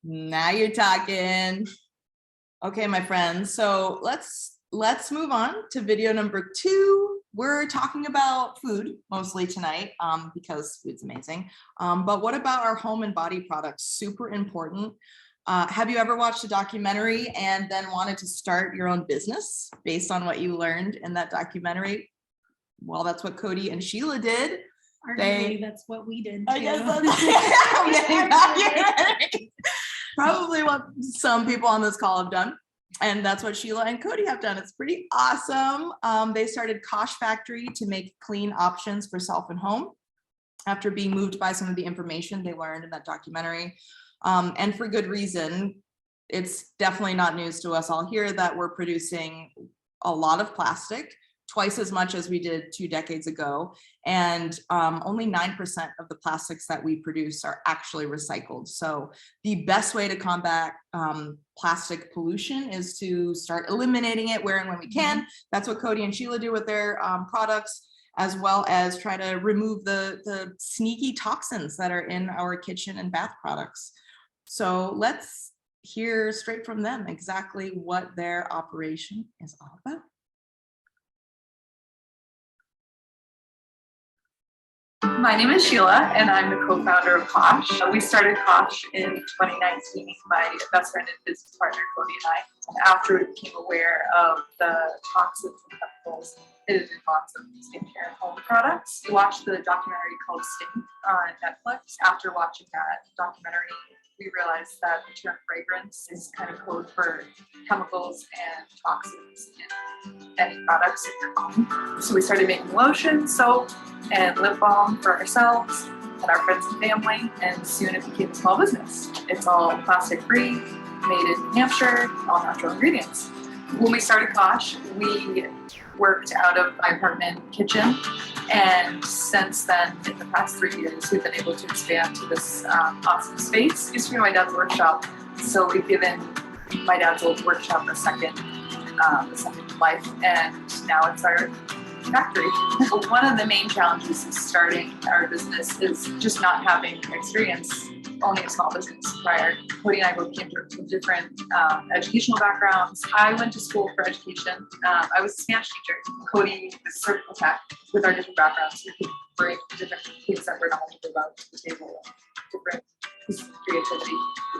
Now you're talking. Okay, my friends. So let's move on to video number 2. We're talking about food mostly tonight because food's amazing. But what about our home and body products? Super important. Have you ever watched a documentary and then wanted to start your own business based on what you learned in that documentary? Well, that's what Cody and Sheila did. That's what we did too. I guess that's probably what some people on this call have done. And that's what Sheila and Cody have done. It's pretty awesome. They started Kosh Factory to make clean options for self and home after being moved by some of the information they learned in that documentary. And for good reason. It's definitely not news to us all here that we're producing a lot of plastic, twice as much as we did 2 decades ago. And only 9% of the plastics that we produce are actually recycled. So the best way to combat plastic pollution is to start eliminating it where and when we can. That's what Cody and Sheila do with their products, as well as try to remove the sneaky toxins that are in our kitchen and bath products. So let's hear straight from them exactly what their operation is all about. My name is Shela, and I'm the co-founder of Kosh. We started Kosh in 2019, my best friend and business partner, Cody and I. And after we became aware of the toxins and chemicals hidden in lots of skincare and home products, we watched the documentary called Sting on Netflix. After watching that documentary, we realized that the term fragrance is kind of code for chemicals and toxins in any products in your home. So we started making lotion, soap, and lip balm for ourselves and our friends and family, and soon it became a small business. It's all plastic free, made in New Hampshire, all natural ingredients. When we started Kosh, we worked out of my apartment kitchen, and since then, in the past 3 years, we've been able to expand to this awesome space. It used to be my dad's workshop, so we've given my dad's old workshop a second life, and now it's our factory. One of the main challenges of starting our business is just not having experience owning a small business prior. Cody and I both came from different educational backgrounds. I went to school for education. I was a Spanish teacher. Cody was surgical tech. With our different backgrounds, we could bring different things that we're knowledgeable about to the table, different pieces of creativity.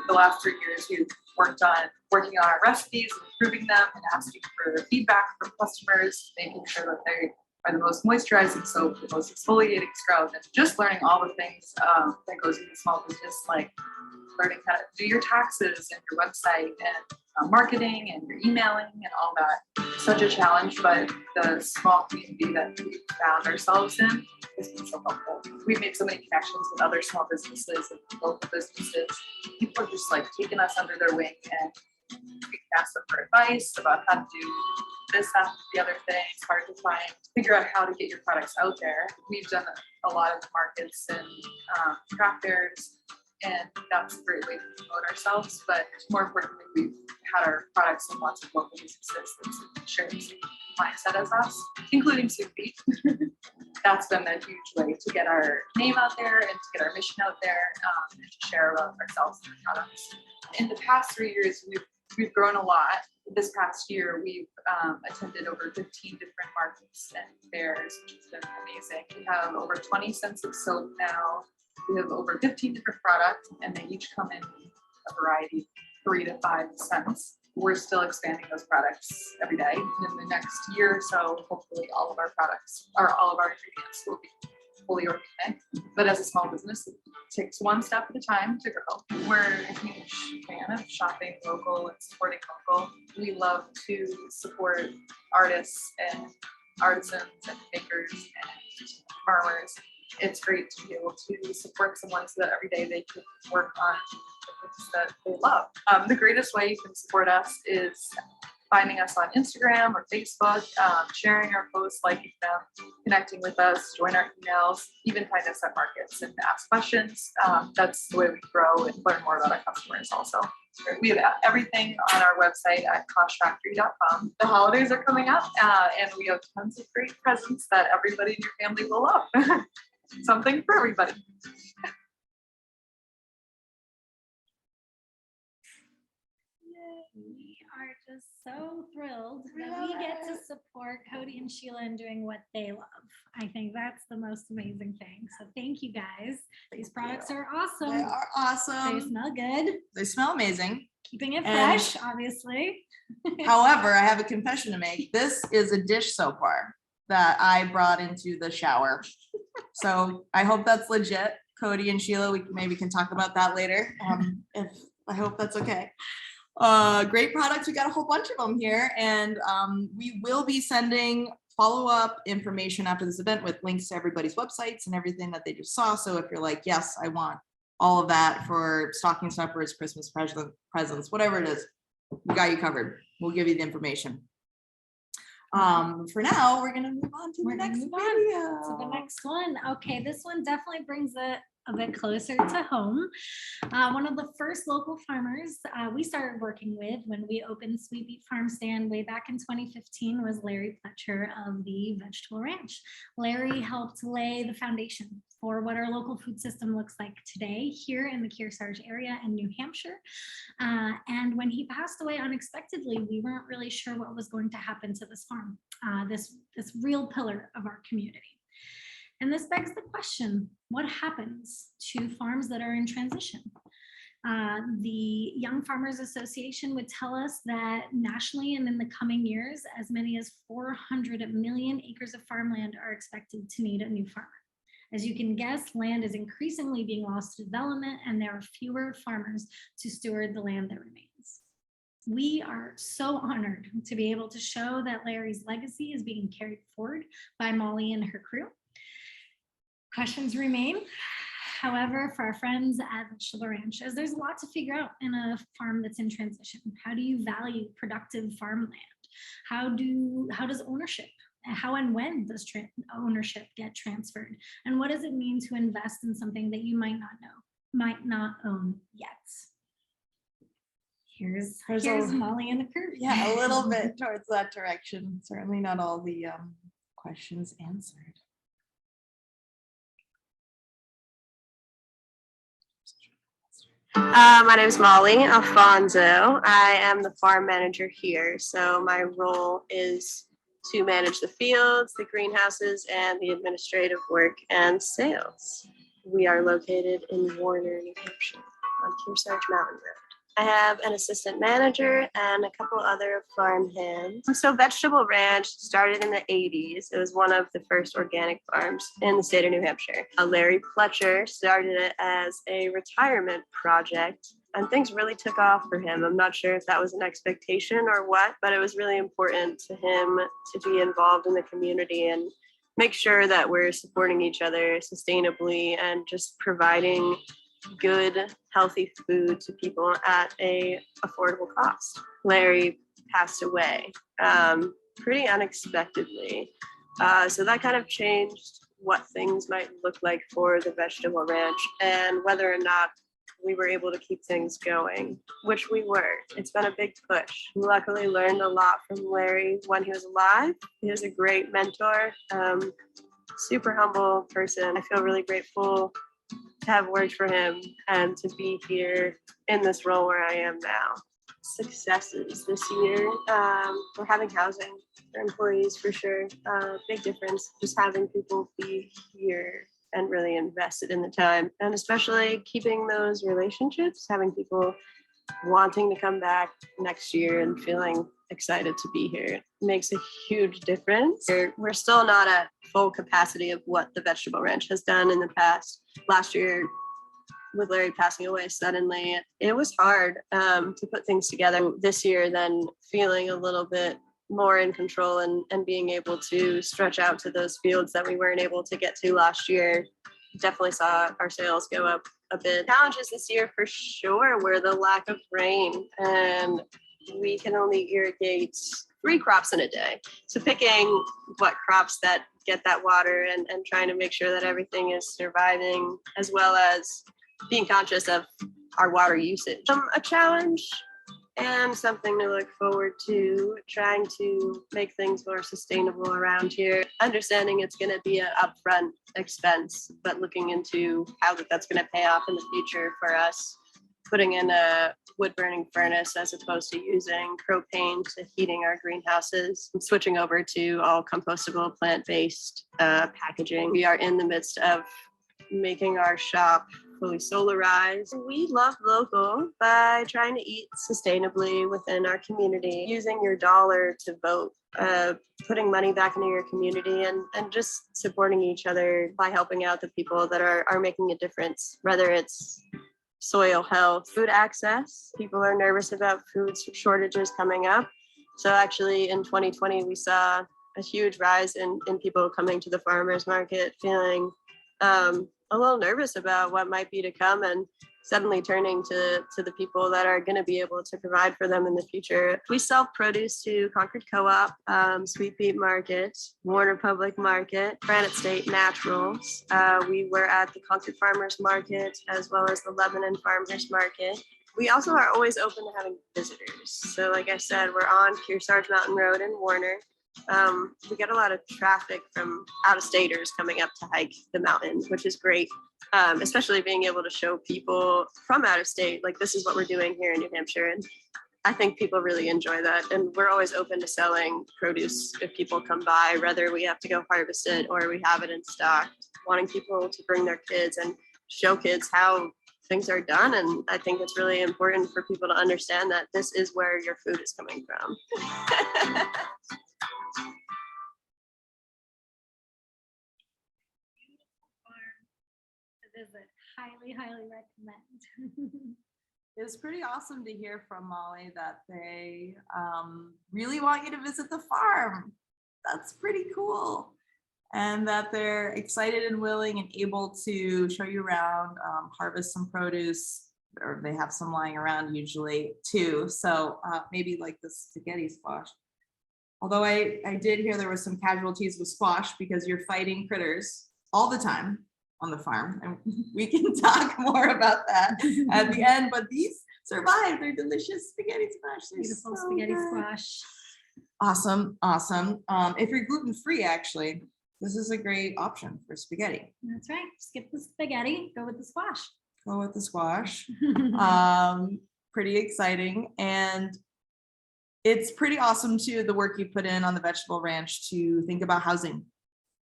The last 3 years, we've worked on working on our recipes, improving them, and asking for feedback from customers, making sure that they are the most moisturizing soap, the most exfoliating scrub, and just learning all the things that goes into small business, like learning how to do your taxes and your website and marketing and your emailing and all that. Such a challenge, but the small community that we found ourselves in has been so helpful. We've made so many connections with other small businesses and local businesses. People are just like taking us under their wing, and we can ask them for advice about how to do this, that, and the other thing. It's hard to figure out how to get your products out there. We've done a lot of markets and craft fairs, and that's a great way to promote ourselves. But more importantly, we've had our products in lots of local businesses that share the same mindset as us, including Soup Beat. That's been a huge way to get our name out there and to get our mission out there, and to share about ourselves and our products. In the past 3 years, we've grown a lot. This past year, we've attended over 15 different markets and fairs, which has been amazing. We have over 20 scents of soap now. We have over 15 different products, and they each come in a variety, 3 to 5 scents. We're still expanding those products every day. And in the next year or so, hopefully all of our ingredients will be fully organic. But as a small business, it takes one step at a time to grow. We're a huge fan of shopping local and supporting local. We love to support artists and artisans and makers and farmers. It's great to be able to support someone so that every day they can work on the things that they love. The greatest way you can support us is finding us on Instagram or Facebook, sharing our posts, liking them, connecting with us, join our emails, even find us at markets and ask questions. That's the way we grow and learn more about our customers also. We have everything on our website at koshfactory.com. The holidays are coming up, and we have tons of great presents that everybody in your family will love. Something for everybody. We are just so thrilled that we get to support Cody and Sheila in doing what they love. I think that's the most amazing thing. So thank you guys. These products are awesome. They are They awesome. smell good. They smell amazing. Keeping it And- fresh, obviously. However, I have a confession to make. This is a dish soap bar that I brought into the shower. So I hope that's legit. Cody and Sheila, we maybe can talk about that later. If I hope that's okay. Great products. We got a whole bunch of them here, and we will be sending follow-up information after this event with links to everybody's websites and everything that they just saw. So if you're like, yes, I want all of that for stocking stuffers, Christmas presents, whatever it is, we got you covered. We'll give you the information. For now, we're gonna move on to the next video. So the next one, okay, this one definitely brings it a bit closer to home. One of the first local farmers we started working with when we opened Sweet Beet Farm Stand way back in 2015 was Larry Pletcher of the Vegetable Ranch. Larry helped lay the foundation for what our local food system looks like today here in the Kearsarge area in New Hampshire. And when he passed away unexpectedly, we weren't really sure what was going to happen to this farm, this real pillar of our community. And this begs the question, what happens to farms that are in transition? The Young Farmers Association would tell us that nationally and in the coming years, as many as 400 million acres of farmland are expected to need a new farmer. As you can guess, land is increasingly being lost to development, and there are fewer farmers to steward the land that remains. We are so honored to be able to show that Larry's legacy is being carried forward by Molly and her crew. Questions remain. However, for our friends at Vegetable Ranch, as there's a lot to figure out in a farm that's in transition. How do you value productive farmland? How does ownership, how and when does ownership get transferred? And what does it mean to invest in something that you might not own yet? Here's Molly and the crew. Yeah, a little bit towards that direction. Certainly not all the questions answered. My name is Molly Alfonso. I am the farm manager here. So my role is to manage the fields, the greenhouses, and the administrative work and sales. We are located in Warner, New Hampshire on Kearsarge Mountain Road. I have an assistant manager and a couple other farm hands. So Vegetable Ranch started in the 80s. It was one of the first organic farms in the state of New Hampshire. Larry Pletcher started it as a retirement project, and things really took off for him. I'm not sure if that was an expectation or what, but it was really important to him to be involved in the community and make sure that we're supporting each other sustainably and just providing good, healthy food to people at a affordable cost. Larry passed away pretty unexpectedly. So that kind of changed what things might look like for the Vegetable Ranch and whether or not we were able to keep things going, which we were. It's been a big push. We luckily learned a lot from Larry when he was alive. He was a great mentor, super humble person. I feel really grateful to have worked for him and to be here in this role where I am now. Successes this year, we're having housing for employees for sure. Big difference, just having people be here and really invested in the time, and especially keeping those relationships, having people wanting to come back next year and feeling excited to be here makes a huge difference. We're still not at full capacity of what the Vegetable Ranch has done in the past. Last year, with Larry passing away suddenly, it was hard to put things together. This year, then feeling a little bit more in control and being able to stretch out to those fields that we weren't able to get to last year, definitely saw our sales go up a bit. Challenges this year for sure were the lack of rain, and we can only irrigate 3 crops in a day. So picking what crops that get that water and trying to make sure that everything is surviving, as well as being conscious of our water usage. A challenge and something to look forward to, trying to make things more sustainable around here. Understanding it's going to be an upfront expense, but looking into how that's going to pay off in the future for us putting in a wood burning furnace as opposed to using propane to heating our greenhouses, and switching over to all compostable plant-based packaging. We are in the midst of making our shop fully solarized. We love local by trying to eat sustainably within our community, using your dollar to vote, putting money back into your community, and just supporting each other by helping out the people that are making a difference, whether it's soil health, food access. People are nervous about food shortages coming up. So actually in 2020, we saw a huge rise in people coming to the farmers market, feeling a little nervous about what might be to come, and suddenly turning to the people that are going to be able to provide for them in the future. We sell produce to Concord Co-op, Sweet Beet Market, Warner Public Market, Granite State Naturals. We were at the Concord Farmers Market as well as the Lebanon Farmers Market. We also are always open to having visitors. So like I said, we're on Kearsarge Mountain Road in Warner. We get a lot of traffic from out-of-staters coming up to hike the mountain, which is great, especially being able to show people from out of state, like this is what we're doing here in New Hampshire. And I think people really enjoy that. And we're always open to selling produce if people come by, whether we have to go harvest it or we have it in stock, wanting people to bring their kids and show kids how things are done. And I think it's really important for people to understand that this is where your food is coming from. Visit. Highly recommend. It was pretty awesome to hear from Molly that they really want you to visit the farm. That's pretty cool. And that they're excited and willing and able to show you around, harvest some produce, or they have some lying around usually too. So maybe like the spaghetti squash. Although I did hear there were some casualties with squash because you're fighting critters all the time on the farm, and we can talk more about that at the end, but these survived. They're delicious spaghetti squash. They're Beautiful so spaghetti good. squash. Awesome. If you're gluten-free, actually, this is a great option for spaghetti. That's right. Skip the spaghetti, go with the squash. Go with the squash. Pretty exciting. And it's pretty awesome too, the work you put in on the vegetable ranch to think about housing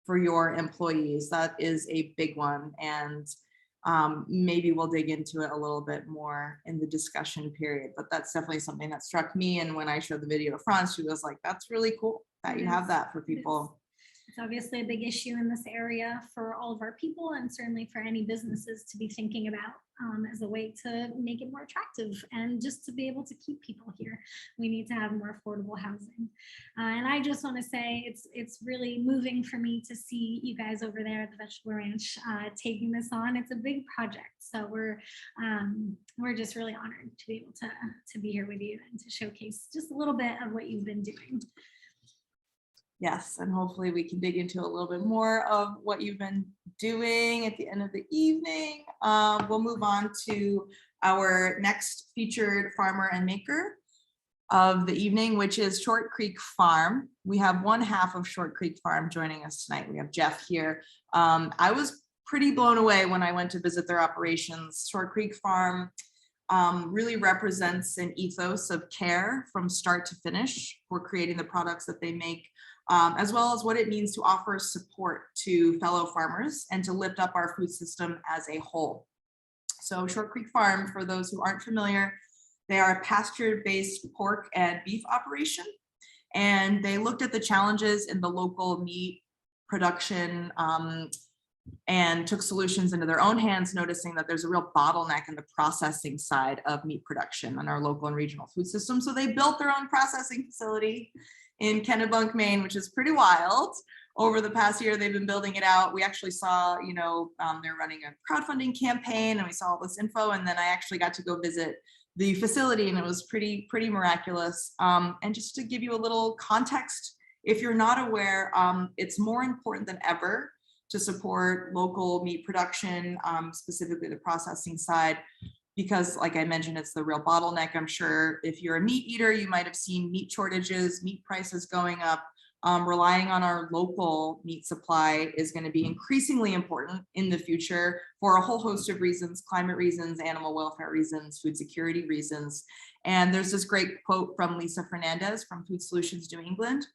for your employees. That is a big one. And maybe we'll dig into it a little bit more in the discussion period, but that's definitely something that struck me. And when I showed the video to France, she was like, that's really cool that you have that for people. It's obviously a big issue in this area for all of our people, and certainly for any businesses to be thinking about as a way to make it more attractive and just to be able to keep people here. We need to have more affordable housing. And I just want to say it's really moving for me to see you guys over there at the Vegetable Ranch taking this on. It's a big project. So we're just really honored to be able to be here with you and to showcase just a little bit of what you've been doing. Yes, and hopefully we can dig into a little bit more of what you've been doing at the end of the evening. We'll move on to our next featured farmer and maker of the evening, which is Short Creek Farm. We have one half of Short Creek Farm joining us tonight. We have Jeff here. I was pretty blown away when I went to visit their operations. Short Creek Farm really represents an ethos of care from start to finish for creating the products that they make. As well as what it means to offer support to fellow farmers and to lift up our food system as a whole. So Short Creek Farm, for those who aren't familiar, they are a pasture-based pork and beef operation. And they looked at the challenges in the local meat production and took solutions into their own hands, noticing that there's a real bottleneck in the processing side of meat production on our local and regional food system. So they built their own processing facility in Kennebunk, Maine, which is pretty wild. Over the past year, they've been building it out. We actually saw, they're running a crowdfunding campaign, and we saw all this info. And then I actually got to go visit the facility, and it was pretty miraculous. And just to give you a little context, if you're not aware, it's more important than ever to support local meat production, specifically the processing side, because like I mentioned, it's the real bottleneck. I'm sure if you're a meat eater, you might have seen meat shortages, meat prices going up. Relying on our local meat supply is going to be increasingly important in the future for a whole host of reasons: climate reasons, animal welfare reasons, food security reasons. And there's this great quote from Lisa Fernandez from Food Solutions New England,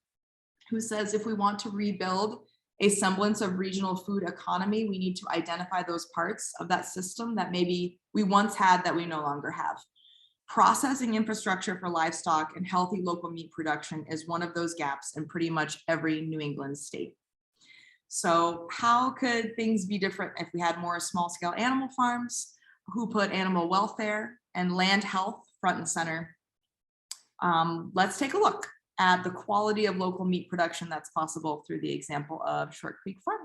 who says, if we want to rebuild a semblance of regional food economy, we need to identify those parts of that system that maybe we once had that we no longer have. Processing infrastructure for livestock and healthy local meat production is one of those gaps in pretty much every New England state. So how could things be different if we had more small scale animal farms who put animal welfare and land health front and center? Let's take a look at the quality of local meat production that's possible through the example of Short Creek Farm.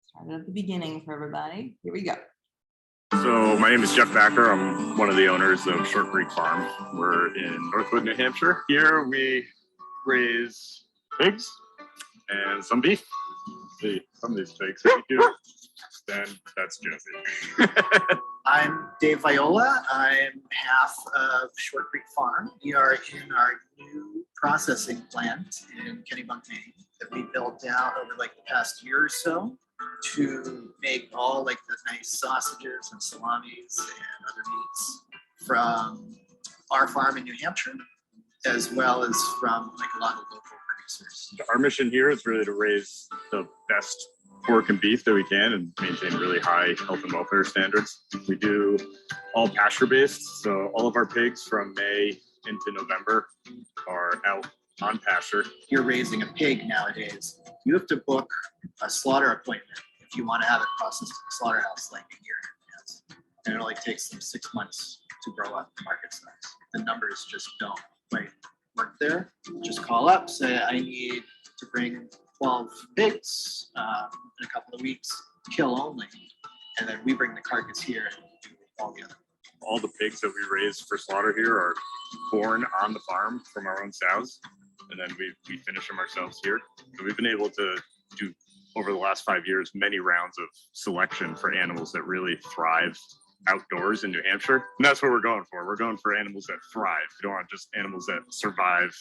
Started at the beginning for everybody. Here we go. So my name is Jeff Backer. I'm one of the owners of Short Creek Farm. We're in Northwood, New Hampshire. Here we raise pigs and some beef. See, some of these pigs we do. Then that's Jesse. I'm Dave Viola. I'm half of Short Creek Farm. We are in our new processing plant in Kennebunk, Maine, that we built out over like the past year or so to make all like the nice sausages and salamis and other meats from our farm in New Hampshire, as well as from like a lot of local producers. Our mission here is really to raise the best pork and beef that we can and maintain really high health and welfare standards. We do all pasture based, so all of our pigs from May into November are out on pasture. You're raising a pig nowadays, you have to book a slaughter appointment if you want to have it processed in the slaughterhouse like a year in advance. And it only takes them 6 months to grow up to market size. The numbers just don't quite work there. Just call up, say, I need to bring 12 pigs in a couple of weeks, kill only. And then we bring the carcass here and do all the other. All the pigs that we raise for slaughter here are born on the farm from our own sows, and then we finish them ourselves here. So we've been able to do, over the last 5 years, many rounds of selection for animals that really thrive outdoors in New Hampshire. And that's what we're going for. We're going for animals that thrive. We don't want just animals that survive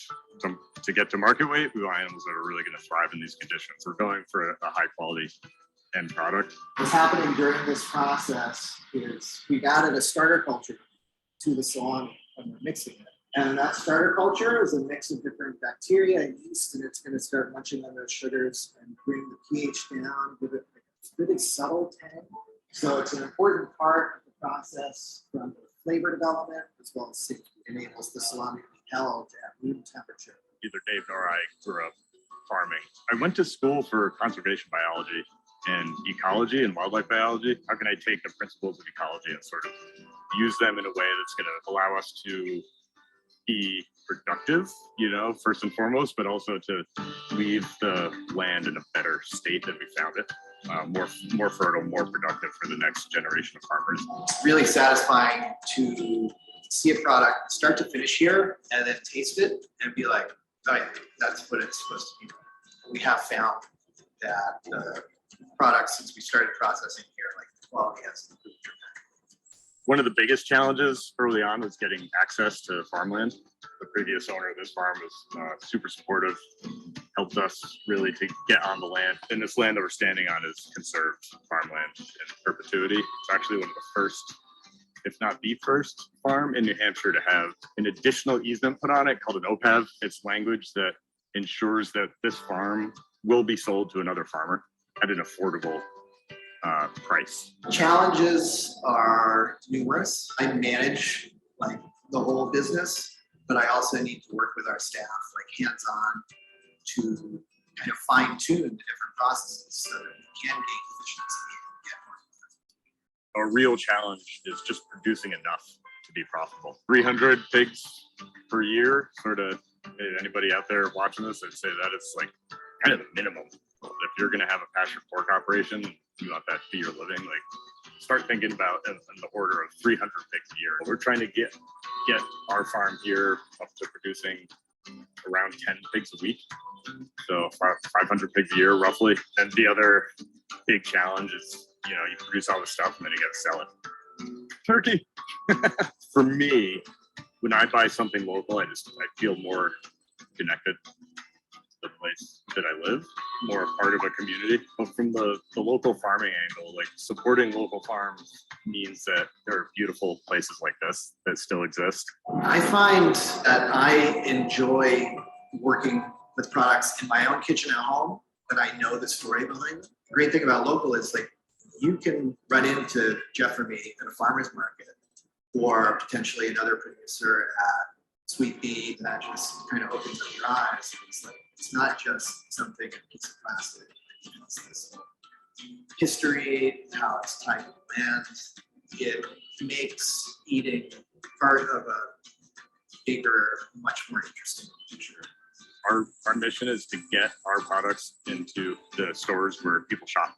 to get to market weight. We want animals that are really going to thrive in these conditions. We're going for a high quality end product. What's happening during this process is we've added a starter culture to the salami and we're mixing it. And that starter culture is a mix of different bacteria and yeast, and it's going to start munching on those sugars and bring the pH down, give it a really subtle tang. So it's an important part of the process from flavor development as well as safety. It enables the salami to be held at room temperature. Neither Dave nor I grew up farming. I went to school for conservation biology and ecology and wildlife biology. How can I take the principles of ecology and sort of use them in a way that's going to allow us to be productive, first and foremost, but also to leave the land in a better state than we found it, more fertile, more productive for the next generation of farmers. It's really satisfying to see a product start to finish here and then taste it and be like, oh yeah, that's what it's supposed to be. We have found that the products, since we started processing here, like the quality has improved dramatically. One of the biggest challenges early on was getting access to farmland. The previous owner of this farm was super supportive, helped us really to get on the land. And this land that we're standing on is conserved farmland in perpetuity. It's actually one of the first, if not the first farm in New Hampshire to have an additional easement put on it called an OPAV. It's language that ensures that this farm will be sold to another farmer at an affordable price. Challenges are numerous. I manage like the whole business, but I also need to work with our staff, like hands-on, to kind of fine-tune the different processes so that we can gain efficiency and get more. A real challenge is just producing enough to be profitable. 300 pigs per year, sort of, anybody out there watching this, I'd say that it's like kind of the minimum. If you're going to have a pasture pork operation, you want that to be your living, like start thinking about in the order of 300 pigs a year. We're trying to get our farm here up to producing around 10 pigs a week. So 500 pigs a year roughly. And the other big challenge is, you produce all this stuff and then you got to sell it. Turkey. For me, when I buy something local, I feel more connected to the place that I live, more a part of a community. But from the local farming angle, like supporting local farms means that there are beautiful places like this that still exist. I find that I enjoy working with products in my own kitchen at home that I know the story behind them. The great thing about local is like you can run into Jeff or me at a farmer's market or potentially another producer at Sweet Bee that just kind of opens up your eyes. It's like it's not just something in a piece of plastic. It's this history, how it's tied to the land. It makes eating part of a bigger, much more interesting future. Our mission is to get our products into the stores where people shop.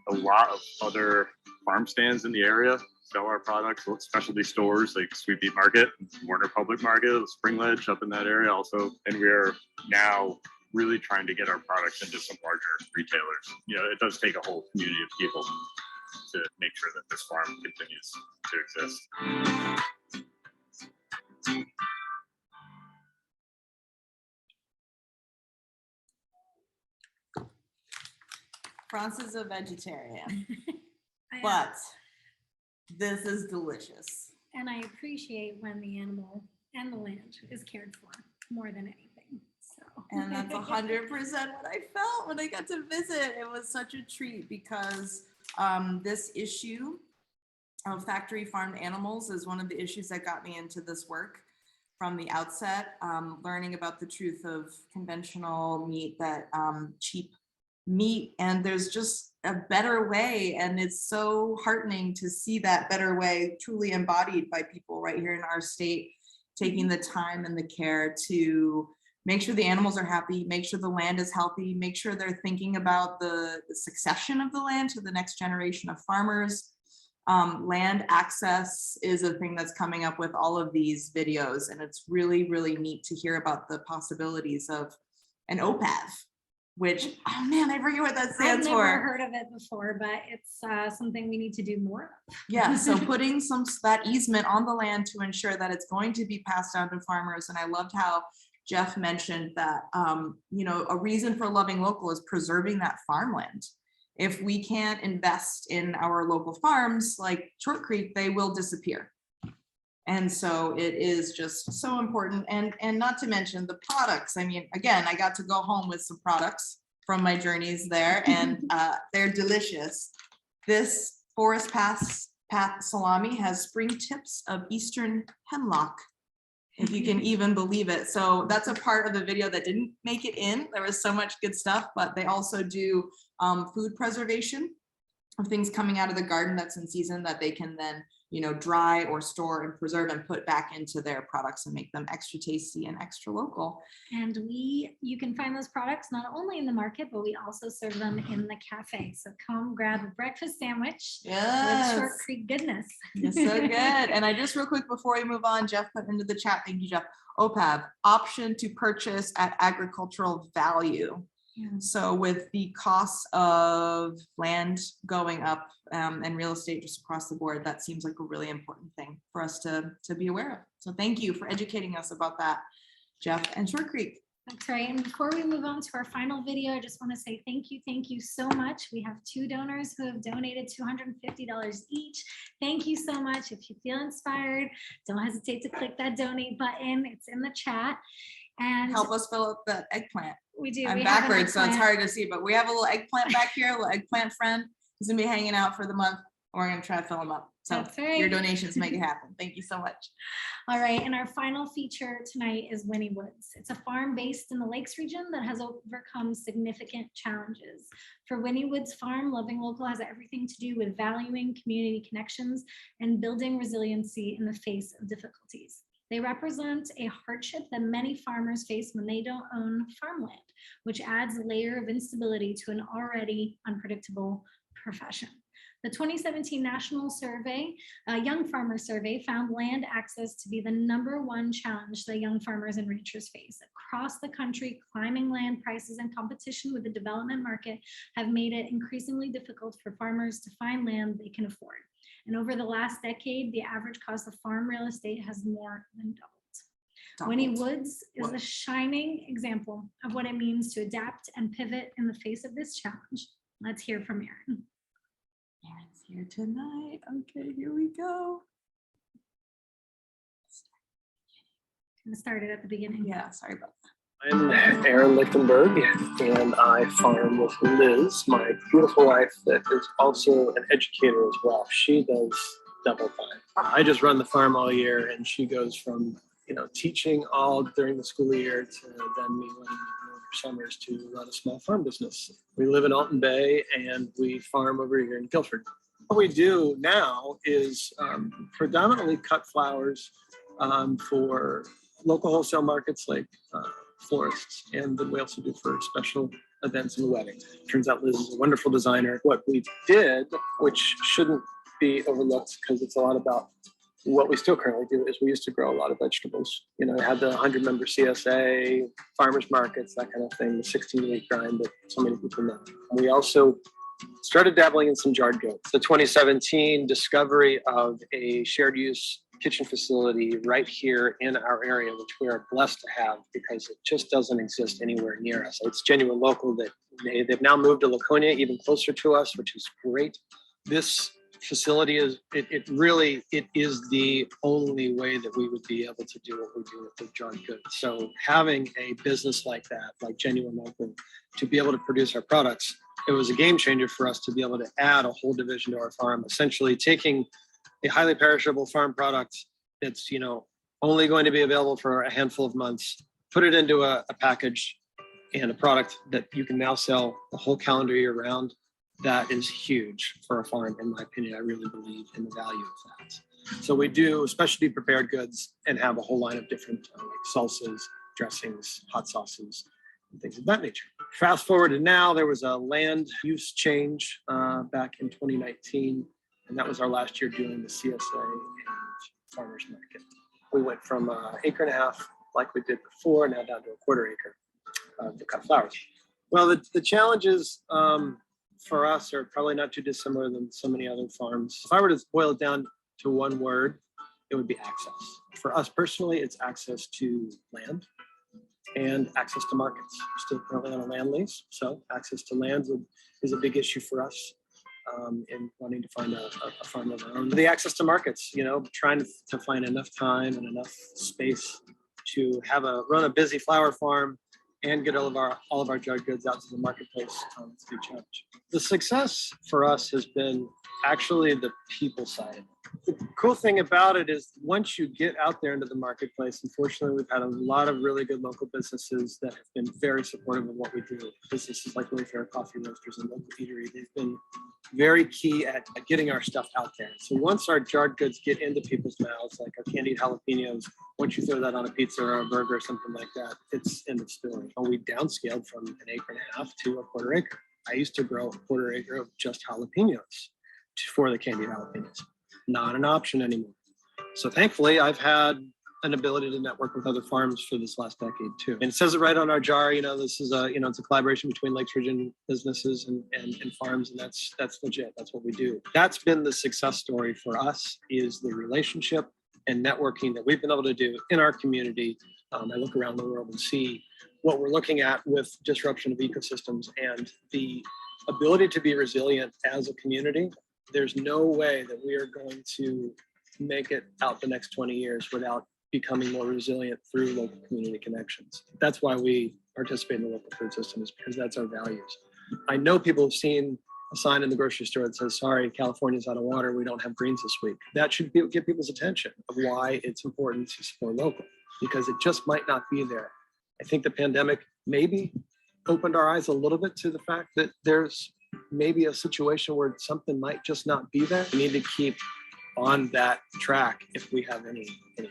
A lot of other farm stands in the area sell our products, specialty stores like Sweet Beet Market, Warner Public Market, Spring Ledge up in that area also. And we are now really trying to get our products into some larger retailers. You know, it does take a whole community of people to make sure that this farm continues to exist. France is a vegetarian, but this is delicious. And I appreciate when the animal and the land is cared for more than anything. So. And that's 100% what I felt when I got to visit. It was such a treat because this issue of factory farmed animals is one of the issues that got me into this work from the outset. Learning about the truth of conventional meat, that cheap meat, and there's just a better way, and it's so heartening to see that better way truly embodied by people right here in our state, taking the time and the care to make sure the animals are happy, make sure the land is healthy, make sure they're thinking about the succession of the land to the next generation of farmers. Land access is a thing that's coming up with all of these videos, and it's really, really neat to hear about the possibilities of an OPAV, which, oh man, I forget what that stands for. I've never heard of it before, but it's something we need to do more of. Yeah, so putting that easement on the land to ensure that it's going to be passed down to farmers. And I loved how Jeff mentioned that, you know, a reason for loving local is preserving that farmland. If we can't invest in our local farms like Short Creek, they will disappear. And so it is just so important. And not to mention the products. I mean, again, I got to go home with some products from my journeys there, and they're delicious. This Forest Path salami has spring tips of Eastern hemlock, if you can even believe it. So that's a part of the video that didn't make it in. There was so much good stuff, but they also do food preservation of things coming out of the garden that's in season that they can then, you know, dry or store and preserve and put back into their products and make them extra tasty and extra local. And you can find those products not only in the market, but we also serve them in the cafe. So come grab a breakfast sandwich with Short Creek goodness. It's so good. And I just real quick before we move on, Jeff put into the chat, thank you, Jeff, OPAV, option to purchase at agricultural value. Yeah. So with the cost of land going up and real estate just across the board, that seems like a really important thing for us to be aware of. So thank you for educating us about that, Jeff and Short Creek. That's right. And before we move on to our final video, I just want to say thank you so much. We have 2 donors who have donated $250 each. Thank you so much. If you feel inspired, don't hesitate to click that donate button. It's in the chat. And help us fill up the eggplant. We do. I'm backwards, so it's hard to see, but we have a little eggplant back here, a little eggplant friend. He's gonna be hanging out for the month. We're gonna try to fill him up. So that's right. Your donations make it happen. Thank you so much. All right, and our final feature tonight is Winnie Woods. It's a farm based in the Lakes region that has overcome significant challenges. For Winnie Woods Farm, loving local has everything to do with valuing community connections and building resiliency in the face of difficulties. They represent a hardship that many farmers face when they don't own farmland, which adds a layer of instability to an already unpredictable profession. The 2017 National Survey, Young Farmer Survey, found land access to be the #1 challenge that young farmers and ranchers face. Across the country, climbing land prices and competition with the development market have made it increasingly difficult for farmers to find land they can afford. And over the last decade, the average cost of farm real estate has more than doubled. Winnie Woods is a shining example of what it means to adapt and pivot in the face of this challenge. Let's hear from Erin. Erin's here tonight. Okay, here we go. Gonna start it at the beginning. Yeah, sorry about that. I'm Aaron Lichtenberg, and I farm with Liz, my beautiful wife that is also an educator as well. She does double time. I just run the farm all year, and she goes from teaching all during the school year to then me running over summers to run a small farm business. We live in Alton Bay, and we farm over here in Guilford. What we do now is predominantly cut flowers for local wholesale markets like florists, and then we also do for special events and weddings. Turns out Liz is a wonderful designer. What we did, which shouldn't be overlooked because it's a lot about what we still currently do, is we used to grow a lot of vegetables. I had the 100-member CSA, farmers markets, that kind of thing, the 16-week grind that so many people know. We also started dabbling in some jarred goods. The 2017 discovery of a shared use kitchen facility right here in our area, which we are blessed to have because it just doesn't exist anywhere near us. It's genuine local that they've now moved to Laconia, even closer to us, which is great. This facility is, it is the only way that we would be able to do what we do with the jarred goods. So having a business like that, like Genuine Local, to be able to produce our products, it was a game changer for us to be able to add a whole division to our farm, essentially taking a highly perishable farm product that's only going to be available for a handful of months, put it into a package and a product that you can now sell the whole calendar year round. That is huge for a farm, in my opinion. I really believe in the value of that. So we do specialty prepared goods and have a whole line of different like salsas, dressings, hot sauces, and things of that nature. Fast forward to now, there was a land use change back in 2019. And that was our last year doing the CSA and farmers market. We went from 1.5 acres like we did before, now down to a 1/4 acre to cut flowers. Well, the challenges for us are probably not too dissimilar than so many other farms. If I were to boil it down to one word, it would be access. For us personally, it's access to land and access to markets. We're still currently on a land lease, so access to land is a big issue for us. In wanting to find a farm of our own. The access to markets, trying to find enough time and enough space to run a busy flower farm and get all of our jarred goods out to the marketplace. It's a big challenge. The success for us has been actually the people side. The cool thing about it is once you get out there into the marketplace, unfortunately, we've had a lot of really good local businesses that have been very supportive of what we do. Businesses like Wayfair Coffee Roasters and Local Eatery, they've been very key at getting our stuff out there. So once our jarred goods get into people's mouths, like our candied jalapenos, once you throw that on a pizza or a burger or something like that, it's end of story. We downscaled from 1.5 acres to a 1/4 acre. I used to grow a 1/4 acre of just jalapenos for the candied jalapenos. Not an option anymore. So thankfully, I've had an ability to network with other farms for this last decade too. And it says it right on our jar, this is it's a collaboration between Lakes Region businesses and farms, and that's legit. That's what we do. That's been the success story for us, is the relationship and networking that we've been able to do in our community. I look around the world and see what we're looking at with disruption of ecosystems and the ability to be resilient as a community. There's no way that we are going to make it out the next 20 years without becoming more resilient through local community connections. That's why we participate in the local food system, is because that's our values. I know people have seen a sign in the grocery store that says, sorry, California's out of water, we don't have greens this week. That should get people's attention of why it's important to support local, because it just might not be there. I think the pandemic maybe opened our eyes a little bit to the fact that there's maybe a situation where something might just not be there. We need to keep on that track if we have any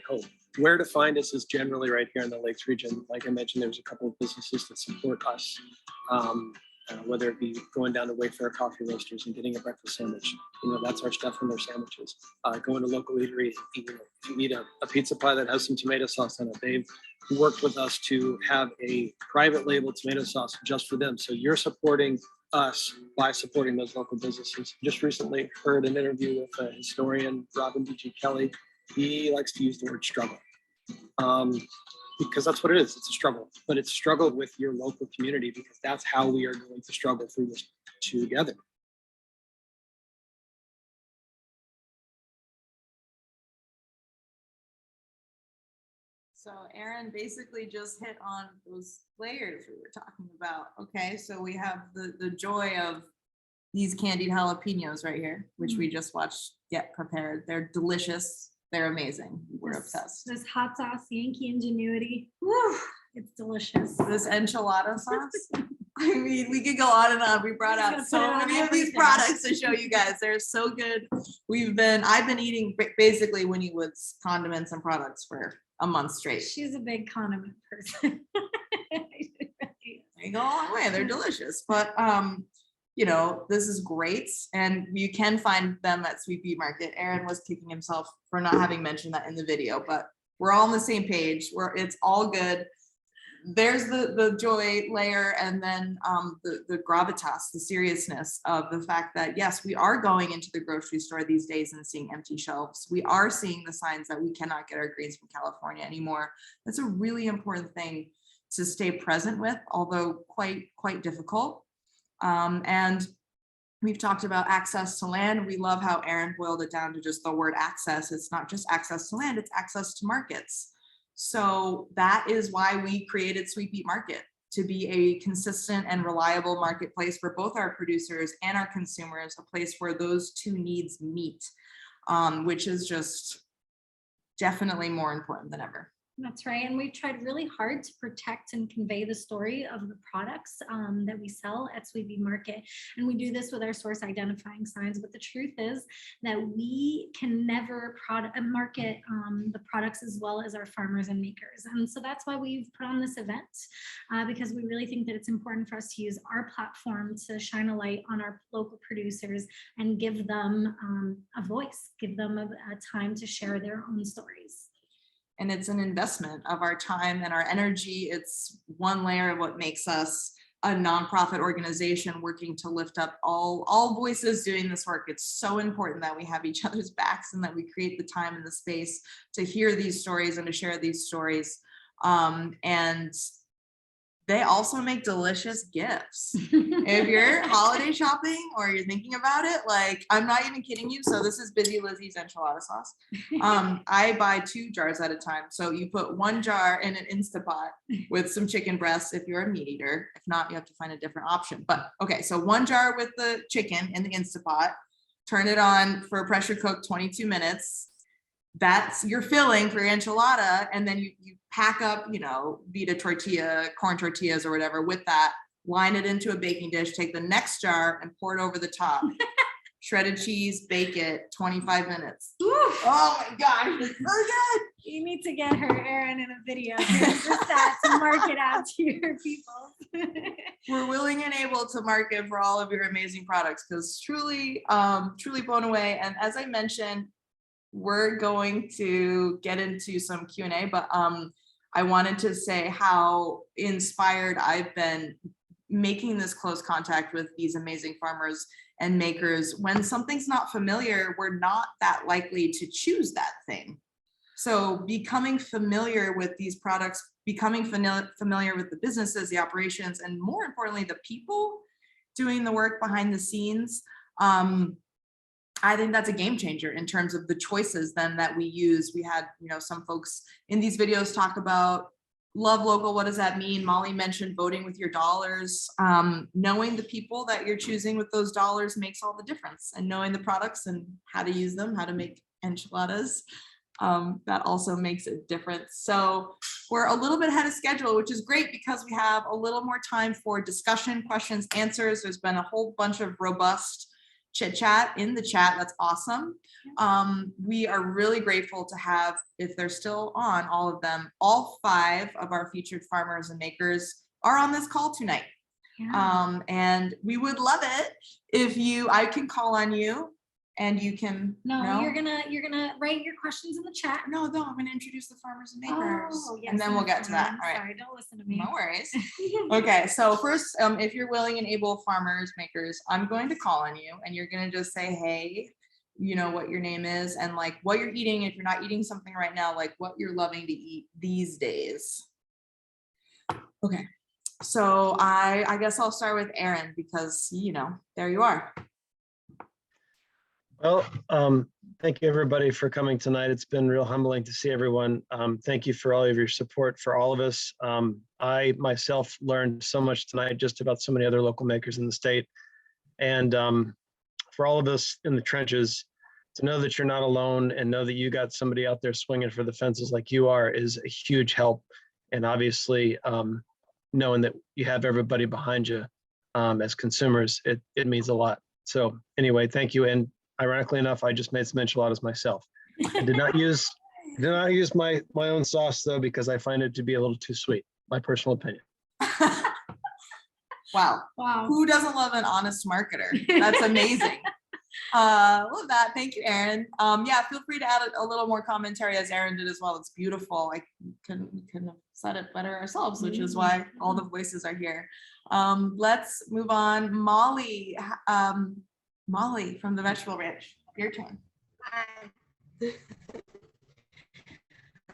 hope. Where to find us is generally right here in the Lakes region. Like I mentioned, there's a couple of businesses that support us, whether it be going down to Wayfair Coffee Roasters and getting a breakfast sandwich. That's our stuff in their sandwiches. Going to Local Eatery, if you eat a pizza pie that has some tomato sauce on it, they've worked with us to have a private label tomato sauce just for them. So you're supporting us by supporting those local businesses. Just recently heard an interview with a historian, Robin D.G. Kelly. He likes to use the word struggle. because that's what it is. It's a struggle, but it's a struggle with your local community because that's how we are going to struggle through this together. So Aaron basically just hit on those layers we were talking about. Okay, so we have the joy of these candied jalapenos right here, which we just watched get prepared. They're delicious. They're amazing. We're obsessed. This hot sauce, Yankee ingenuity. Woo, it's delicious. This enchilada sauce. I mean, we could go on and on. We brought Just out gonna so put it on many of these everything. products to show you guys. They're so good. I've been eating basically Winnie Wood's condiments and products for a month straight. She's a big condiment person. They go a long way. They're delicious. But you know, this is great. And you can find them at Sweet Pea Market. Aaron was kicking himself for not having mentioned that in the video, but we're all on the same page where it's all good. There's the joy layer, and then the gravitas, the seriousness of the fact that yes, we are going into the grocery store these days and seeing empty shelves. We are seeing the signs that we cannot get our greens from California anymore. That's a really important thing to stay present with, although quite difficult. And we've talked about access to land. We love how Aaron boiled it down to just the word access. It's not just access to land, it's access to markets. So that is why we created Sweet Pea Market, to be a consistent and reliable marketplace for both our producers and our consumers, a place where those two needs meet, which is just definitely more important than ever. That's right. And we've tried really hard to protect and convey the story of the products that we sell at Sweet Pea Market. And we do this with our source identifying signs. But the truth is that we can never market the products as well as our farmers and makers. And so that's why we've put on this event, because we really think that it's important for us to use our platform to shine a light on our local producers and give them a voice, give them a time to share their own stories. And it's an investment of our time and our energy. It's one layer of what makes us a nonprofit organization working to lift up all voices doing this work. It's so important that we have each other's backs and that we create the time and the space to hear these stories and to share these stories. And they also make delicious gifts. If you're holiday shopping or you're thinking about it, like, I'm not even kidding you. So this is Busy Lizzie's enchilada sauce. I buy 2 jars at a time. So you put 1 jar in an Instapot with some chicken breasts if you're a meat eater. If not, you have to find a different option. But okay, so 1 jar with the chicken in the Instapot, turn it on for a pressure cook 22 minutes. That's your filling for your enchilada. And then you pack up, you know, Vita tortilla, corn tortillas or whatever with that, line it into a baking dish, take the next jar and pour it over the top. Shredded cheese, bake it 25 minutes. Woo! Oh my gosh, it's so good. You need to get her, Aaron, in a video just that to market out to your people. We're willing and able to market for all of your amazing products because truly blown away. And as I mentioned, we're going to get into some Q&A, but I wanted to say how inspired I've been making this close contact with these amazing farmers and makers. When something's not familiar, we're not that likely to choose that thing. So becoming familiar with these products, becoming familiar with the businesses, the operations, and more importantly, the people doing the work behind the scenes, I think that's a game changer in terms of the choices then that we use. We had, you know, some folks in these videos talk about love local. What does that mean? Molly mentioned voting with your dollars. Knowing the people that you're choosing with those dollars makes all the difference, and knowing the products and how to use them, how to make enchiladas, that also makes a difference. So we're a little bit ahead of schedule, which is great because we have a little more time for discussion, questions, answers. There's been a whole bunch of robust chit chat in the chat. That's awesome. We are really grateful to have, if they're still on, all of them, all 5 of our featured farmers and makers are on this call tonight. Yeah. And we would love it if I can call on you and you can. No, you're gonna write your questions in the chat. No, I'm gonna introduce the farmers and makers, Yes, and then we'll get to that. I'm All right. sorry, don't listen to me. No worries. Okay, so first, if you're willing and able farmers, makers, I'm going to call on you and you're going to just say, hey, you know, what your name is and like what you're eating. If you're not eating something right now, like what you're loving to eat these days. Okay. So I guess I'll start with Aaron because, you know, there you are. Well, thank you everybody for coming tonight. It's been real humbling to see everyone. Thank you for all of your support for all of us. I myself learned so much tonight just about so many other local makers in the state. And for all of us in the trenches, to know that you're not alone and know that you got somebody out there swinging for the fences like you are is a huge help. And obviously, knowing that you have everybody behind you as consumers, it means a lot. So anyway, thank you. And ironically enough, I just made some enchiladas myself. I did not use my own sauce though, because I find it to be a little too sweet. My personal opinion. Wow. Wow. Who doesn't love an honest marketer? That's amazing. Love that. Thank you, Aaron. Yeah, feel free to add a little more commentary as Aaron did as well. It's beautiful. Like we couldn't have said it better ourselves, which is why all the voices are here. Let's move on. Molly, Molly from the Vegetable Ranch. Your turn. Hi.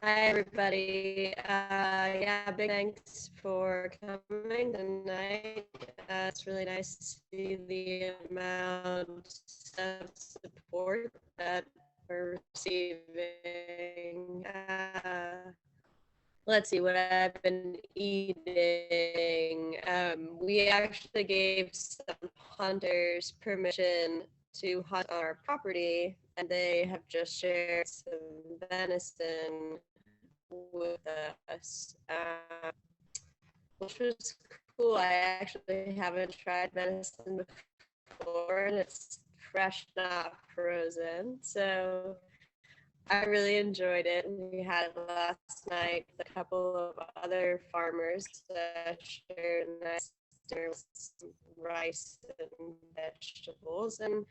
Hi, everybody. Yeah, big thanks for coming tonight. It's really nice to see the amount of support that we're receiving. Let's see what I've been eating. We actually gave some hunters permission to hunt on our property, and they have just shared some venison with us, which was cool. I actually haven't tried venison before, and it's fresh, not frozen. So I really enjoyed it. We had it last night with a couple of other farmers that shared a nice dinner with some rice and vegetables and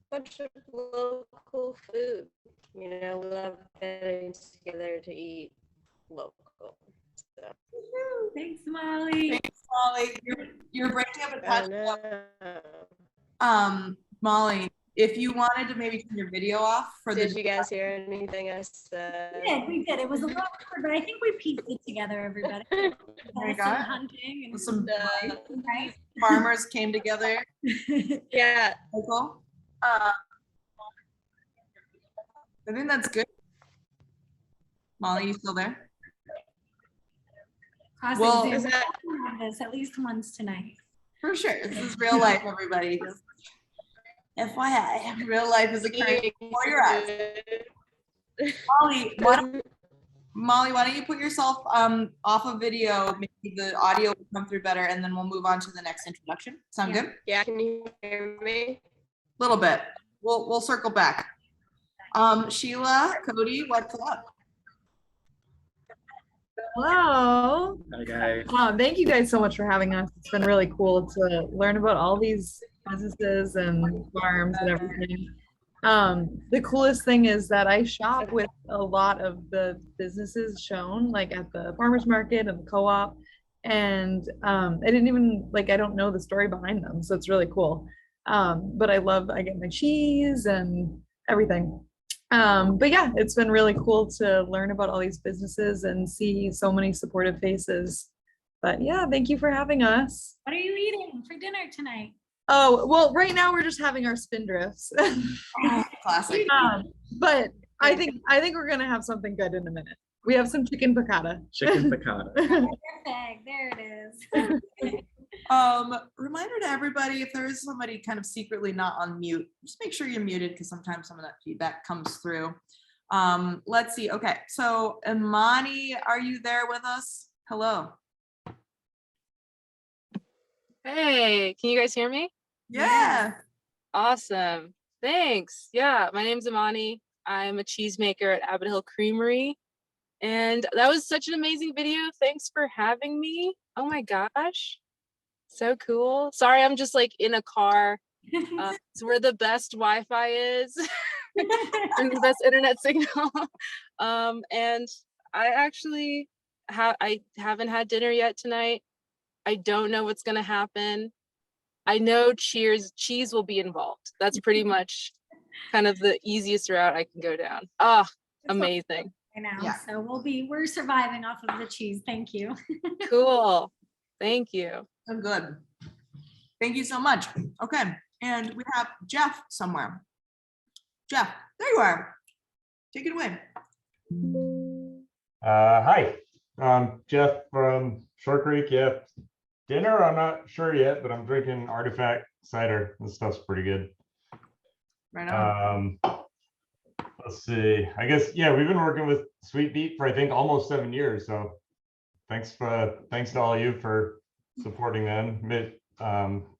bunch of local food. You know, we love getting together to eat local. So. Thanks, Molly. Thanks, Molly. You're breaking up a touch. know. Molly, if you wanted to maybe turn your video off for Did you guys hear anything I said? We did. It was a little awkward, but I think we pieced it together, everybody. my Some God. hunting and some right? farmers came together. Yeah. Local. I think that's good. Molly, you still there? Crossing Well, Zoom. is that- We'll have this at least once tonight. For sure. This is real life, everybody. Just FYI, real life is occurring before your eyes. Molly, why don't you put yourself off of video? Maybe the audio will come through better, and then we'll move on to the next introduction. Sound Yeah. good? Yeah, can you hear me? Little bit. We'll circle back. Sheila, Cody, what's up? Hello. Hi guys. Thank you guys so much for having us. It's been really cool to learn about all these businesses and farms and everything. The coolest thing is that I shop with a lot of the businesses shown, like at the farmers market and the co-op. And I didn't even I don't know the story behind them, so it's really cool. But I get my cheese and everything. But yeah, it's been really cool to learn about all these businesses and see so many supportive faces. But yeah, thank you for having us. What are you eating for dinner tonight? Oh, well, right now we're just having our spindrifts. Classic. But I think we're gonna have something good in a minute. We have some chicken piccata. Chicken piccata. Perfect. There it is. Reminder to everybody, if there is somebody kind of secretly not on mute, just make sure you're muted because sometimes some of that feedback comes through. Let's see. Okay, so Imani, are you there with us? Hello. Hey, can you guys hear me? Yeah. Awesome. Thanks. Yeah, my name's Imani. I'm a cheesemaker at Abbott Hill Creamery. And that was such an amazing video. Thanks for having me. Oh my gosh. So cool. Sorry, I'm just in a car. It's where the best Wi-Fi is and the best internet signal. And I actually I haven't had dinner yet tonight. I don't know what's gonna happen. I know cheese will be involved. That's pretty much kind of the easiest route I can go down. Ah, amazing. I know. Yeah. So we're surviving off of the cheese. Thank you. Cool. Thank you. So good. Thank you so much. Okay, and we have Jeff somewhere. Jeff, there you are. Take it away. Hi, Jeff from Short Creek. Yeah, dinner, I'm not sure yet, but I'm drinking Artifact cider. This stuff's pretty good. Right on. Let's see. I guess, yeah, we've been working with Sweet Beet for I think almost 7 years. So thanks to all of you for supporting them.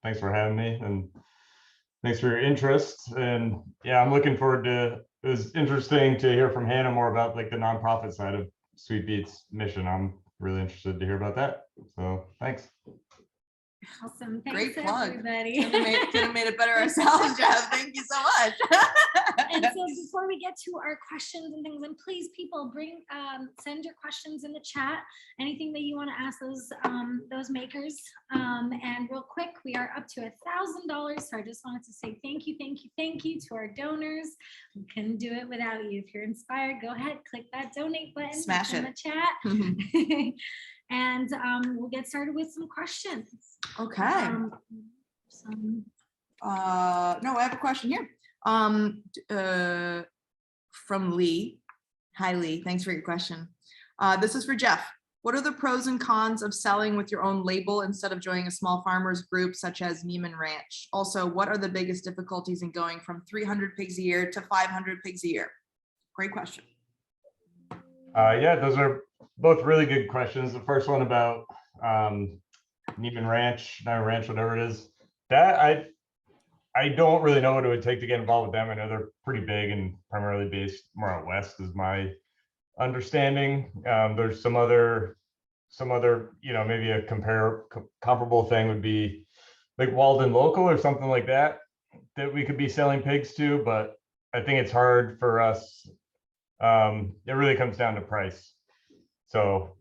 Thanks for having me and thanks for your interest. And yeah, I'm looking forward to. It was interesting to hear from Hannah more about like the nonprofit side of Sweet Beet's mission. I'm really interested to hear about that. So thanks. Awesome. Great Thanks, plug. everybody. Could have made it better ourselves, Jeff. Thank you so much. And so before we get to our questions and things, and please people send your questions in the chat, anything that you want to ask those makers. And real quick, we are up to $1,000. So I just wanted to say thank you to our donors. We couldn't do it without you. If you're inspired, go ahead, click that donate button. Smash in it. the chat. And we'll get started with some questions. Okay. No, I have a question here. From Lee. Hi, Lee. Thanks for your question. This is for Jeff. What are the pros and cons of selling with your own label instead of joining a small farmers group such as Neiman Ranch? Also, what are the biggest difficulties in going from 300 pigs a year to 500 pigs a year? Great question. Yeah, those are both really good questions. The first one about Neiman Ranch, whatever it is, that I don't really know what it would take to get involved with them. I know they're pretty big and primarily based more out west, is my understanding. There's some other, maybe a comparable thing would be like Walden Local or something like that we could be selling pigs to, but I think it's hard for us. It really comes down to price. So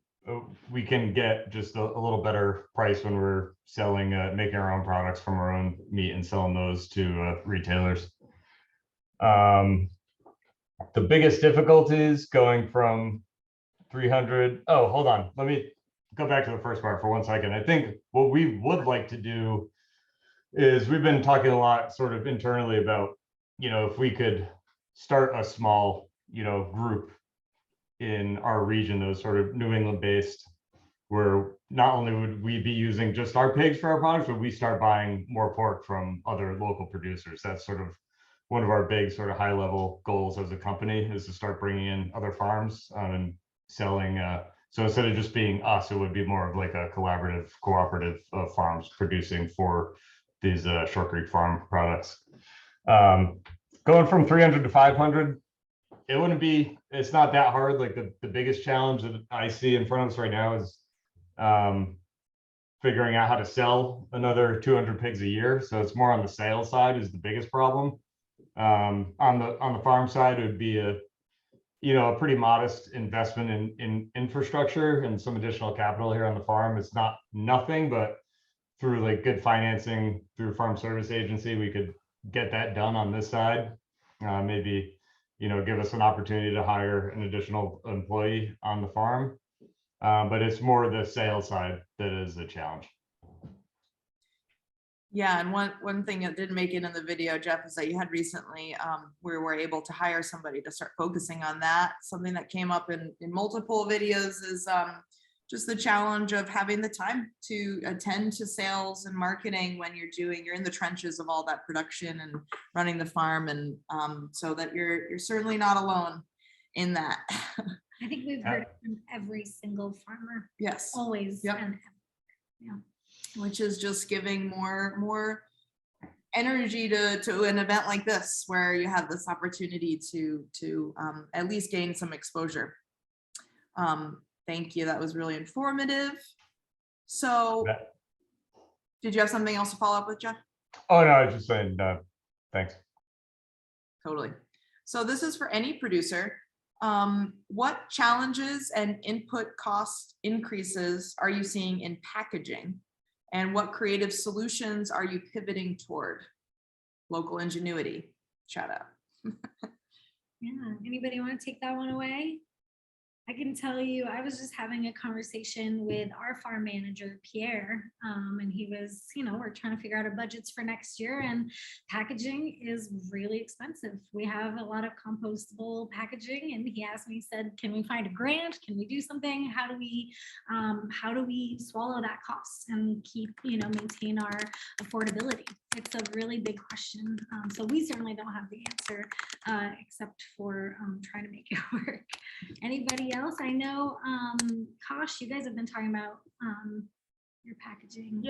we can get just a little better price when we're selling, making our own products from our own meat and selling those to retailers. The biggest difficulties going from 300. Oh, hold on. Let me go back to the first part for 1 second. I think what we would like to do is we've been talking a lot sort of internally about, if we could start a small, group in our region that was sort of New England based, where not only would we be using just our pigs for our products, but we start buying more pork from other local producers. That's sort of one of our big sort of high level goals as a company, is to start bringing in other farms and selling. So instead of just being us, it would be more of like a cooperative of farms producing for these Short Creek Farm products. Going from 300 to 500, it's not that hard. Like the biggest challenge that I see in front of us right now is figuring out how to sell another 200 pigs a year. So it's more on the sales side is the biggest problem. On the farm side, it would be a pretty modest investment in infrastructure and some additional capital here on the farm. It's not nothing, but through like good financing through Farm Service Agency, we could get that done on this side. Maybe give us an opportunity to hire an additional employee on the farm. But it's more the sales side that is the challenge. Yeah, and one thing that didn't make it in the video, Jeff, is that you had recently we were able to hire somebody to start focusing on that. Something that came up in multiple videos is just the challenge of having the time to attend to sales and marketing when you're in the trenches of all that production and running the farm, and so that you're certainly not alone in that. I think we've heard it from every single farmer. Yes. Always. Yep. Yeah. Which is just giving more energy to an event like this, where you have this opportunity to at least gain some exposure. Thank you. That was really informative. So did you have something else to follow up with, Jeff? Oh, no, I was just saying, thanks. Totally. So this is for any producer. What challenges and input cost increases are you seeing in packaging? And what creative solutions are you pivoting toward? Local ingenuity. Shout out. Yeah, anybody want to take that one away? I can tell you, I was just having a conversation with our farm manager, Pierre, and he was, we're trying to figure out our budgets for next year, and packaging is really expensive. We have a lot of compostable packaging, and he asked me, he said, can we find a grant? Can we do something? How do we swallow that cost and keep, maintain our affordability? It's a really big question. So we certainly don't have the answer, except for trying to make it work. Anybody else? I know, Kosh, you guys have been talking about your packaging.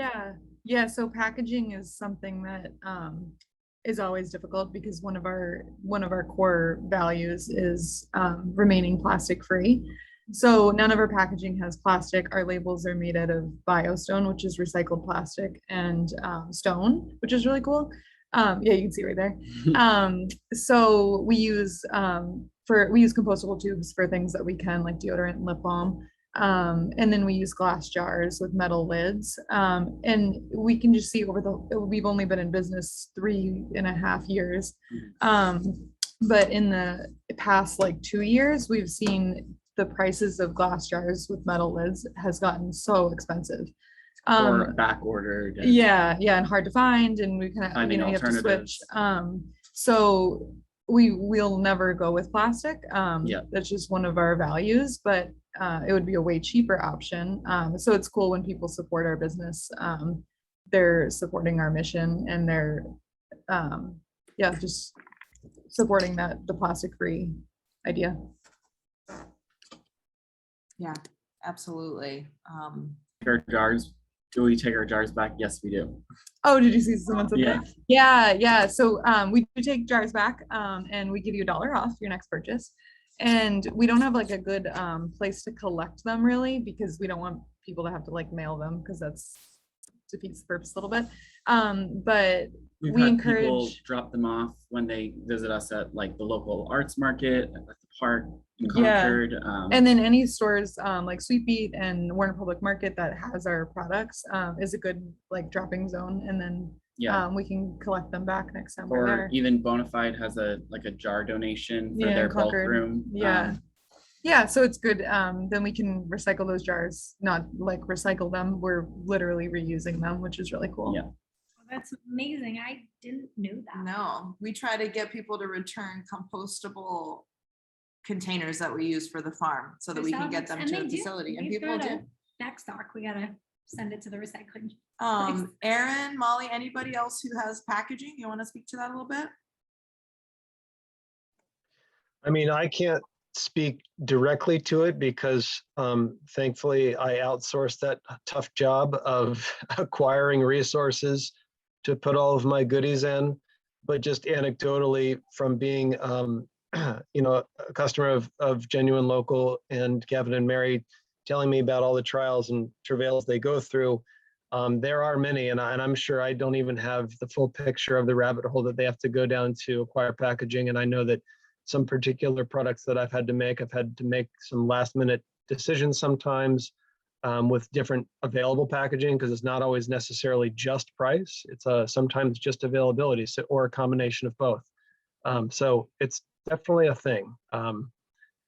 Yeah. So packaging is something that is always difficult because one of our core values is remaining plastic free. So none of our packaging has plastic. Our labels are made out of biostone, which is recycled plastic, and stone, which is really cool. Yeah, you can see right there. So we use compostable tubes for things that we can, like deodorant and lip balm. And then we use glass jars with metal lids. And we can just see we've only been in business 3.5 years. But in the past 2 years, we've seen the prices of glass jars with metal lids has gotten so expensive. Or back ordered. Yeah, and hard to find, and we kind of, you have to switch. So we'll never go with plastic. That's just one of our values, but it would be a way cheaper option. So it's cool when people support our business. They're supporting our mission, and they're just supporting the plastic free idea. Yeah, absolutely. Our jars. Do we take our jars back? Yes, we do. Oh, did you see someone said that? Yeah. So we do take jars back, and we give you $1 off your next purchase. And we don't have a good place to collect them really, because we don't want people to have to mail them, because that's defeats the purpose a little bit. But we encourage people drop them off when they visit us at the local arts market, at the park in Concord. And then any stores like Sweet Beet and Warner Public Market that has our products is a good dropping zone, and then we can collect them back next time we're there. Or even Bonafide has a jar donation for their bulk room. So it's good. Then we can recycle those jars, not recycle them. We're literally reusing them, which is really cool. That's amazing. I didn't know that. No, we try to get people to return compostable containers that we use for the farm, so that we can get them to the facility, and people do. Back stock, we gotta send it to the recycling. Aaron, Molly, anybody else who has packaging, you want to speak to that a little bit? I mean, I can't speak directly to it because thankfully I outsourced that tough job of acquiring resources to put all of my goodies in. But just anecdotally, from being a customer of Genuine Local, and Kevin and Mary telling me about all the trials and travails they go through, there are many, and I'm sure I don't even have the full picture of the rabbit hole that they have to go down to acquire packaging. And I know that some particular products that I've had to make some last minute decisions sometimes with different available packaging, because it's not always necessarily just price. It's sometimes just availability, or a combination of both. So it's definitely a thing.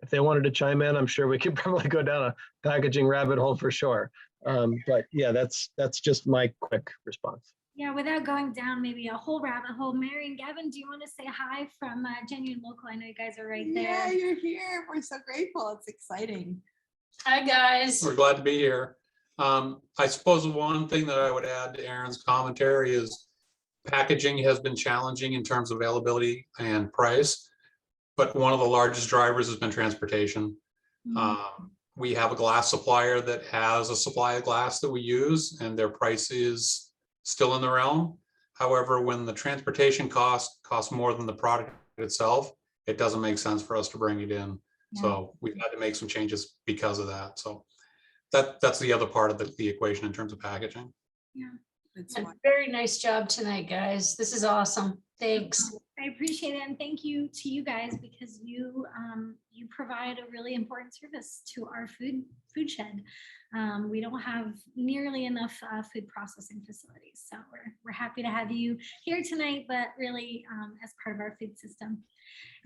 If they wanted to chime in, I'm sure we could probably go down a packaging rabbit hole for sure. But yeah, that's just my quick response. Yeah, without going down maybe a whole rabbit hole, Mary and Gavin, do you want to say hi from Genuine Local? I know you guys are right there. Yeah, you're here. We're so grateful. It's exciting. Hi, guys. We're glad to be here. I suppose one thing that I would add to Aaron's commentary is packaging has been challenging in terms of availability and price, but one of the largest drivers has been transportation. We have a glass supplier that has a supply of glass that we use, and their price is still in the realm. However, when the transportation costs more than the product itself, it doesn't make sense for us to bring it in. Yeah. So we've had to make some changes because of that. So that's the other part of the equation in terms of packaging. Yeah. Very nice job tonight, guys. This is awesome. Thanks. I appreciate it, and thank you to you guys because you provide a really important service to our food shed. We don't have nearly enough food processing facilities, so we're happy to have you here tonight, but really as part of our food system.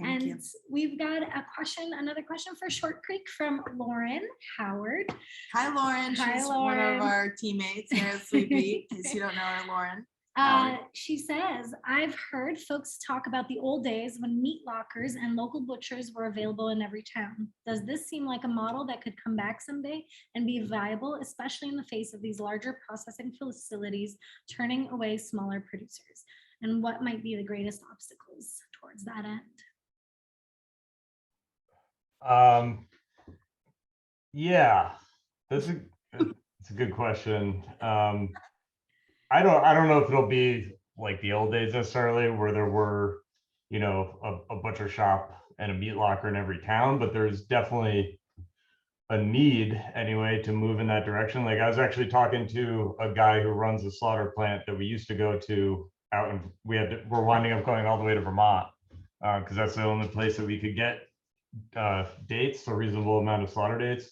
Thank you. And we've got another question for Short Creek from Lauren Howard. Hi, Lauren. Hi, She's one Lauren. of our teammates here at Sweet Beat. In case you don't know her, Lauren. She says, I've heard folks talk about the old days when meat lockers and local butchers were available in every town. Does this seem like a model that could come back someday and be viable, especially in the face of these larger processing facilities turning away smaller producers? And what might be the greatest obstacles towards that end? Yeah, it's a good question. I don't know if it'll be like the old days necessarily, where there were, you know, a butcher shop and a meat locker in every town, but there's definitely a need anyway to move in that direction. Like I was actually talking to a guy who runs a slaughter plant that we used to go to out, and we're winding up going all the way to Vermont because that's the only place that we could get dates, a reasonable amount of slaughter dates.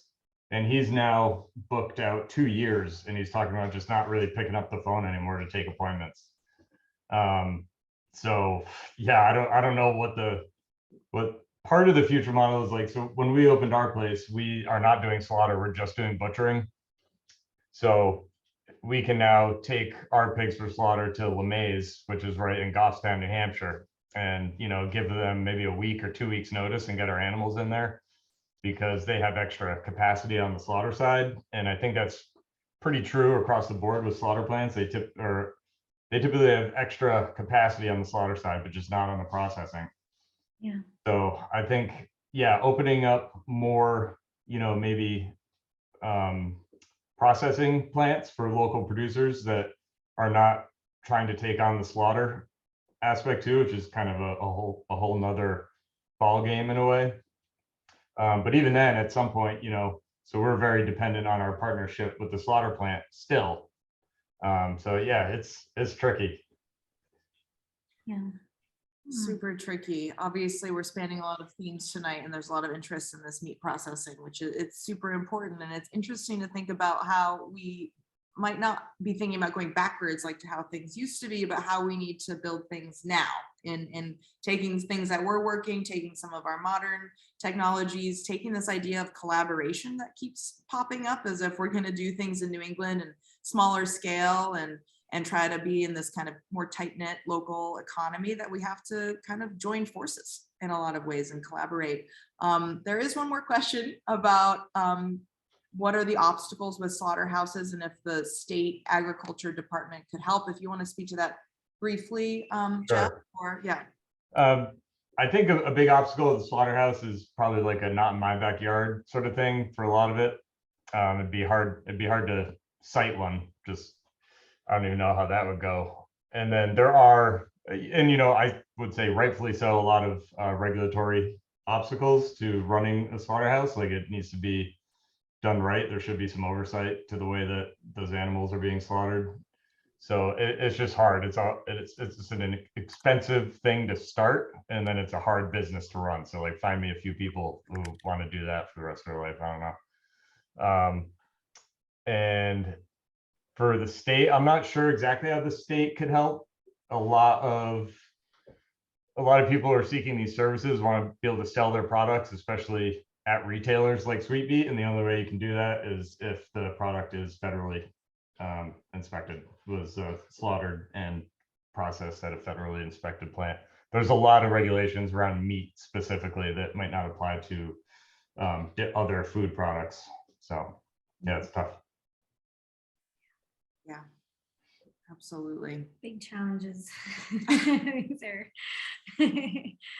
And he's now booked out 2 years, and he's talking about just not really picking up the phone anymore to take appointments. So yeah, I don't know what part of the future model is like. So when we opened our place, we are not doing slaughter, we're just doing butchering. So we can now take our pigs for slaughter to LeMay's, which is right in Goffstown, New Hampshire, and you know, give them maybe a week or 2 weeks notice and get our animals in there, because they have extra capacity on the slaughter side. And I think that's pretty true across the board with slaughter plants. They typically have extra capacity on the slaughter side, but just not on the processing. Yeah. So I think, yeah, opening up more, you know, maybe processing plants for local producers that are not trying to take on the slaughter aspect too, which is kind of a whole nother ball game in a way. But even then, at some point, you know, so we're very dependent on our partnership with the slaughter plant still. So yeah, it's tricky. Yeah. Super tricky. Obviously, we're spanning a lot of themes tonight, and there's a lot of interest in this meat processing, which it's super important. And it's interesting to think about how we might not be thinking about going backwards, like to how things used to be, but how we need to build things now in taking things that were working, taking some of our modern technologies, taking this idea of collaboration that keeps popping up, as if we're going to do things in New England and smaller scale and try to be in this kind of more tight-knit local economy, that we have to kind of join forces in a lot of ways and collaborate. There is one more question about what are the obstacles with slaughterhouses, and if the state agriculture department could help. If you want to speak to that briefly, Jeff, or yeah. I think a big obstacle of the slaughterhouse is probably like a not in my backyard sort of thing for a lot of it. It'd be hard to cite one. Just, I don't even know how that would go. And then there are, and you know, I would say rightfully so, a lot of regulatory obstacles to running a slaughterhouse. Like it needs to be done right. There should be some oversight to the way that those animals are being slaughtered. So it's just hard. It's just an expensive thing to start, and then it's a hard business to run. So like, find me a few people who want to do that for the rest of their life. I don't know. And for the state, I'm not sure exactly how the state could help. A lot of people who are seeking these services want to be able to sell their products, especially at retailers like Sweet Beat, and the only way you can do that is if the product is federally inspected, was slaughtered and processed at a federally inspected plant. There's a lot of regulations around meat specifically that might not apply to other food products. So yeah, it's tough. Yeah, absolutely. Big challenges. These are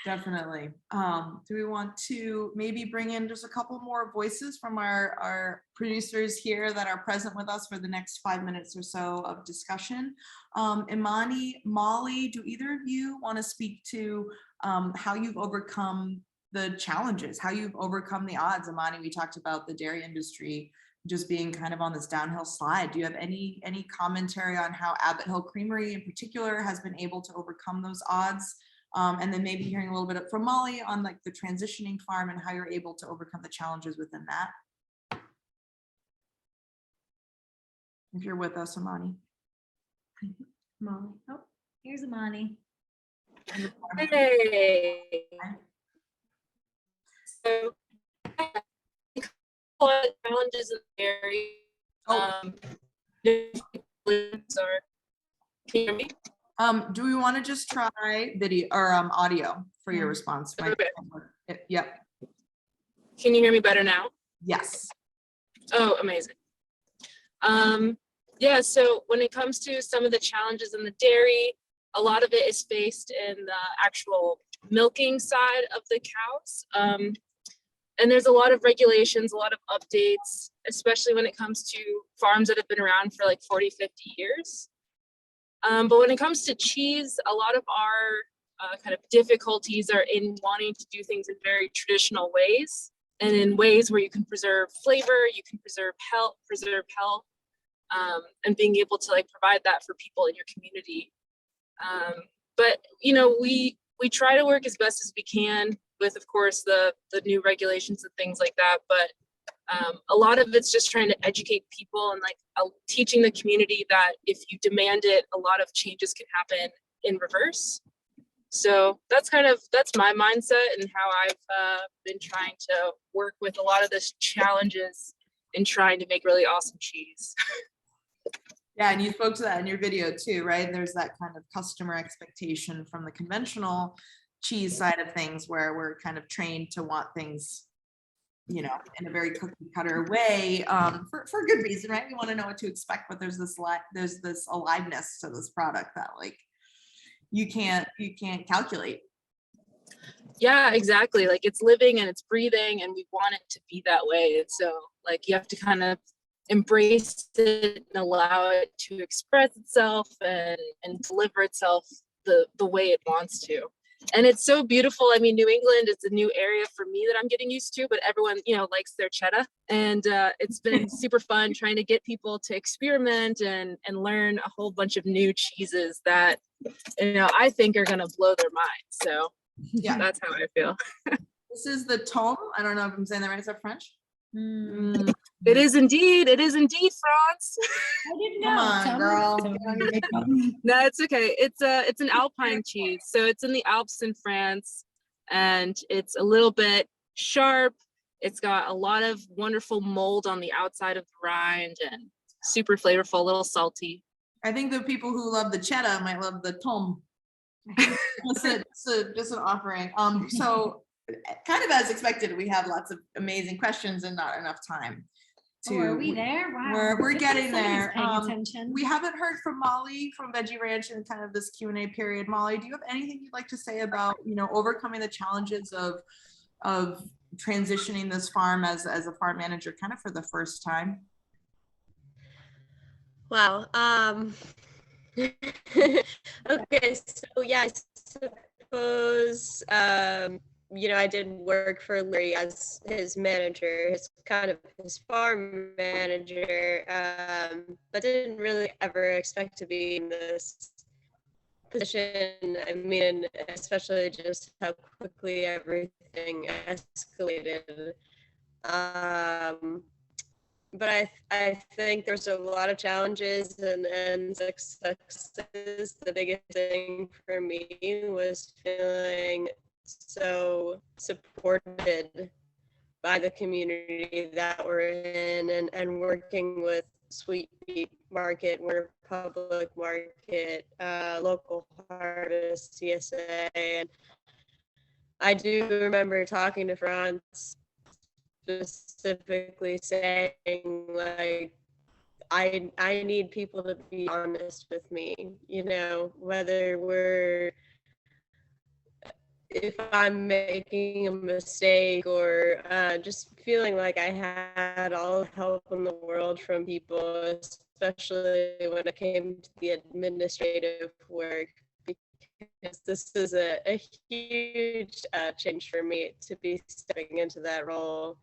Definitely. Do we want to maybe bring in just a couple more voices from our producers here that are present with us for the next 5 minutes or so of discussion? Imani, Molly, do either of you want to speak to how you've overcome the challenges, how you've overcome the odds? Imani, we talked about the dairy industry just being kind of on this downhill slide. Do you have any commentary on how Abbott Hill Creamery in particular has been able to overcome those odds? And then maybe hearing a little bit from Molly on like the transitioning farm and how you're able to overcome the challenges within that. If you're with us, Amani. Molly. Oh, here's Amani. Hey. So, a lot of challenges in the area. Can you hear me? Do we want to just try video or audio for your response? Okay. Yep. Can you hear me better now? Yes. Oh, amazing. Yeah, so when it comes to some of the challenges in the dairy, a lot of it is faced in the actual milking side of the cows. And there's a lot of regulations, a lot of updates, especially when it comes to farms that have been around for like 40, 50 years. But when it comes to cheese, a lot of our kind of difficulties are in wanting to do things in very traditional ways and in ways where you can preserve flavor, you can preserve health, and being able to like provide that for people in your community. But you know, we try to work as best as we can with, of course, the new regulations and things like that. But a lot of it's just trying to educate people and like teaching the community that if you demand it, a lot of changes can happen in reverse. So that's my mindset and how I've been trying to work with a lot of the challenges in trying to make really awesome cheese. Yeah, and you spoke to that in your video too, right? There's that kind of customer expectation from the conventional cheese side of things where we're kind of trained to want things, you know, in a very cookie cutter way, for good reason, right? We want to know what to expect, but there's this aliveness to this product that like you can't calculate. Yeah, exactly. Like it's living and it's breathing and we want it to be that way. And so like you have to kind of embrace it and allow it to express itself and deliver itself the way it wants to. And it's so beautiful. I mean, New England is a new area for me that I'm getting used to, but everyone, you know, likes their cheddar. And it's been super fun trying to get people to experiment and learn a whole bunch of new cheeses that, you know, I think are going to blow their mind. So yeah, that's how I feel. This is the tome. I don't know if I'm saying that right. Is that French? It is indeed. It is indeed France. I didn't know. Come on, girl. No, it's okay. It's an Alpine cheese. So it's in the Alps in France and it's a little bit sharp. It's got a lot of wonderful mold on the outside of the rind and super flavorful, a little salty. I think the people who love the cheddar might love the tome. Just an offering. So kind of as expected, we have lots of amazing questions and not enough time. Are we there? Wow. We're getting there. Attention. We haven't heard from Molly from Veggie Ranch in kind of this Q&A period. Molly, do you have anything you'd like to say about, you know, overcoming the challenges of transitioning this farm as a farm manager kind of for the first time? Wow. Okay, so yeah, I suppose you know, I did work for Larry as his manager, his farm manager, but didn't really ever expect to be in this position. I mean, especially just how quickly everything escalated. But I think there's a lot of challenges and successes. The biggest thing for me was feeling so supported by the community that we're in and working with Sweet Beet Market, Winter Public Market, Local Harvest, CSA. And I do remember talking to France specifically saying like, I need people to be honest with me, you know, if I'm making a mistake or just feeling like I had all the help in the world from people, especially when it came to the administrative work, because this is a huge change for me to be stepping into that role.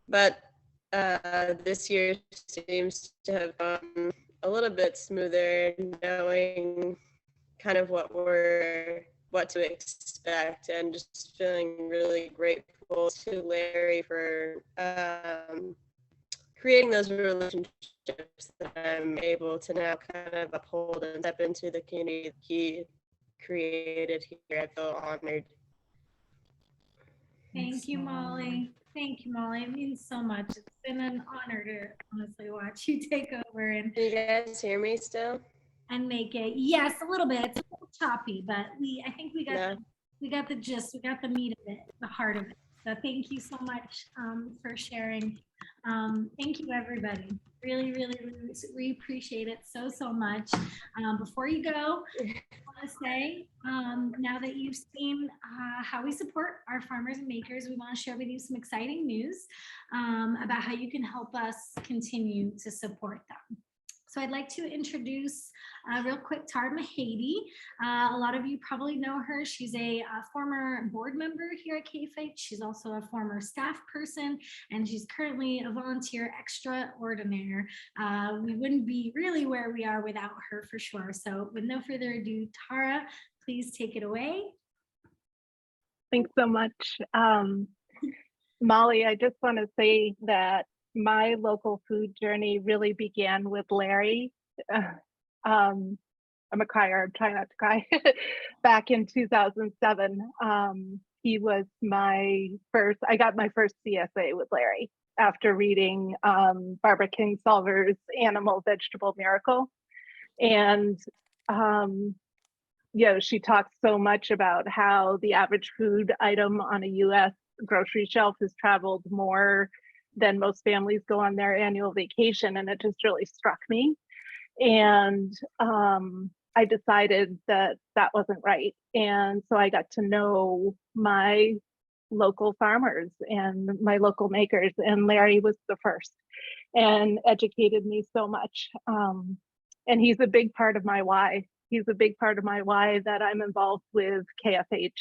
But this year seems to have gone a little bit smoother, knowing kind of what to expect, and just feeling really grateful to Larry for creating those relationships that I'm able to now kind of uphold and step into the community he created here. I feel honored. Thank you, Molly. Thank you, Molly. It means so much. It's been an honor to honestly watch you take over and Can you guys hear me still? And make it. Yes, a little bit. It's a little choppy, but I think we got No. we got the gist, we got the meat of it, the heart of it. So thank you so much for sharing. Thank you, everybody. Really, really, really, we appreciate it so much. Before you go, I want to say, now that you've seen how we support our farmers and makers, we want to share with you some exciting news about how you can help us continue to support them. So I'd like to introduce real quick Tara Mahady. A lot of you probably know her. She's a former board member here at KFH. She's also a former staff person, and she's currently a volunteer extraordinaire. We wouldn't be really where we are without her for sure. So with no further ado, Tara, please take it away. Thanks so much. Molly, I just want to say that my local food journey really began with Larry. I'm a crier, I'm trying not to cry. Back in 2007, he was I got my first CSA with Larry after reading Barbara Kingsolver's Animal Vegetable Miracle. And she talks so much about how the average food item on a US grocery shelf has traveled more than most families go on their annual vacation, and it just really struck me. And I decided that wasn't right. And so I got to know my local farmers and my local makers, and Larry was the first and educated me so much. And he's a big part of my why. He's a big part of my why that I'm involved with KFH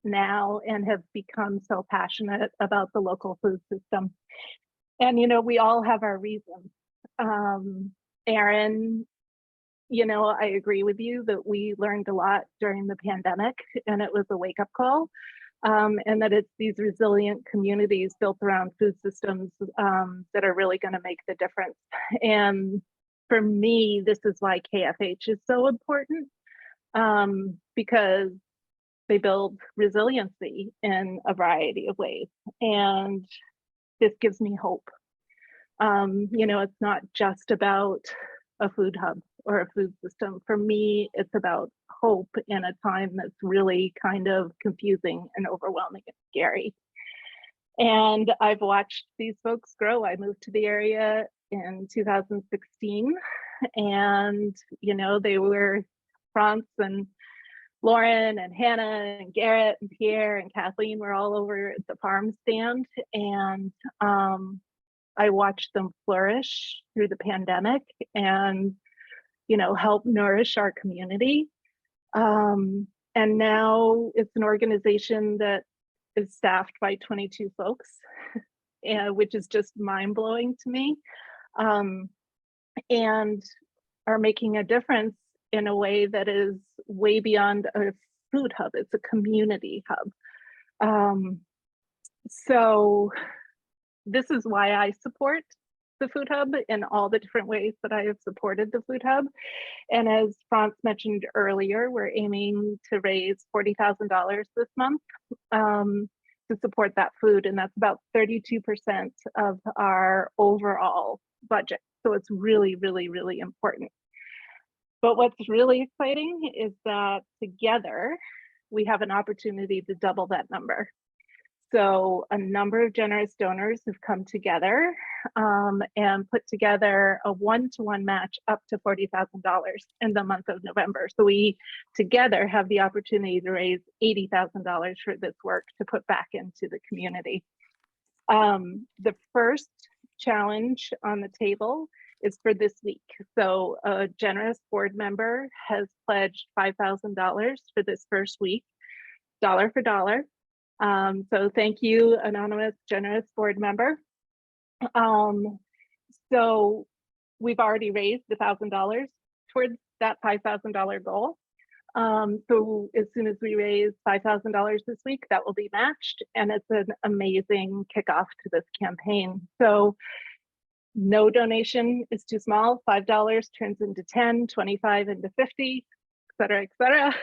now and have become so passionate about the local food system. And, we all have our reasons. Aaron, I agree with you that we learned a lot during the pandemic, and it was a wake-up call. And that it's these resilient communities built around food systems that are really going to make the difference. And for me, this is why KFH is so important, because they build resiliency in a variety of ways. And this gives me hope. It's not just about a food hub or a food system. For me, it's about hope in a time that's really kind of confusing and overwhelming and scary. And I've watched these folks grow. I moved to the area in 2016, and they were France and Lauren and Hannah and Garrett and Pierre and Kathleen were all over at the farm stand, and I watched them flourish through the pandemic and help nourish our community. And now it's an organization that is staffed by 22 folks, which is just mind-blowing to me, and are making a difference in a way that is way beyond a food hub. It's a community hub. So this is why I support the Food Hub in all the different ways that I have supported the Food Hub. And as Franz mentioned earlier, we're aiming to raise $40,000 this month to support that food. And that's about 32% of our overall budget. So it's really, really, really important. But what's really exciting is that together we have an opportunity to double that number. So a number of generous donors have come together and put together a one-to-one match up to $40,000 in the month of November. So we together have the opportunity to raise $80,000 for this work to put back into the community. The first challenge on the table is for this week. So a generous board member has pledged $5,000 for this first week, dollar for dollar. So thank you, anonymous generous board member. So we've already raised $1,000 towards that $5,000 goal. So as soon as we raise $5,000 this week, that will be matched. And it's an amazing kickoff to this campaign. So no donation is too small. $5 turns into 10, 25 into 50, et cetera, et cetera.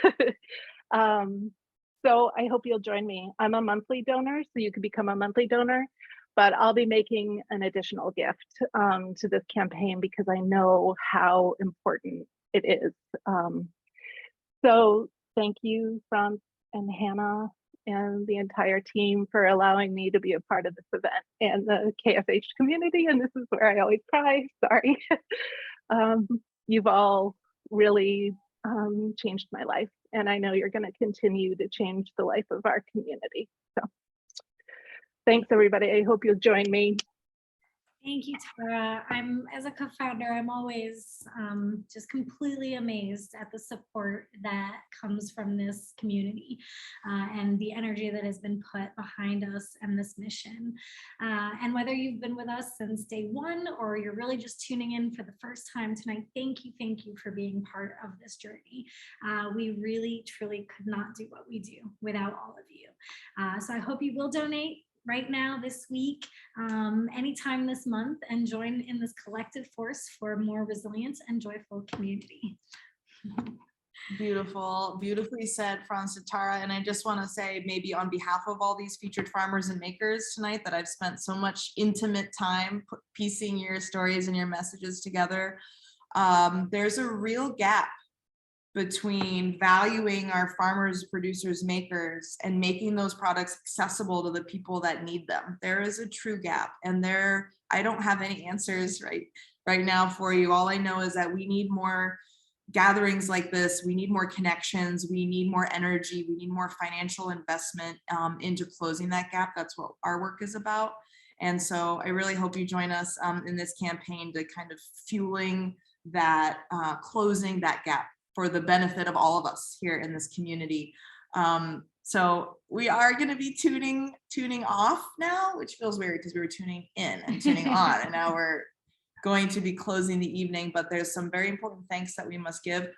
So I hope you'll join me. I'm a monthly donor, so you can become a monthly donor, but I'll be making an additional gift to this campaign because I know how important it is. So thank you, Franz and Hannah and the entire team for allowing me to be a part of this event and the KFH community. And this is where I always cry, sorry. You've all really changed my life. And I know you're gonna continue to change the life of our community. So thanks everybody, I hope you'll join me. Thank you, Tara. As a co-founder, I'm always just completely amazed at the support that comes from this community and the energy that has been put behind us and this mission. And whether you've been with us since day one or you're really just tuning in for the first time tonight, thank you for being part of this journey. We really, truly could not do what we do without all of you. So I hope you will donate right now, this week, anytime this month, and join in this collective force for a more resilient and joyful community. Beautiful, beautifully said, Franz and Tara. And I just want to say, maybe on behalf of all these featured farmers and makers tonight, that I've spent so much intimate time piecing your stories and your messages together. There's a real gap between valuing our farmers, producers, makers, and making those products accessible to the people that need them. There is a true gap, and I don't have any answers right now for you. All I know is that we need more gatherings like this. We need more connections. We need more energy. We need more financial investment into closing that gap. That's what our work is about. And so I really hope you join us in this campaign to kind of fueling that, closing that gap for the benefit of all of us here in this community. So we are going to be tuning off now, which feels weird because we were tuning in and tuning on, and now we're going to be closing the evening, but there's some very important thanks that we must give.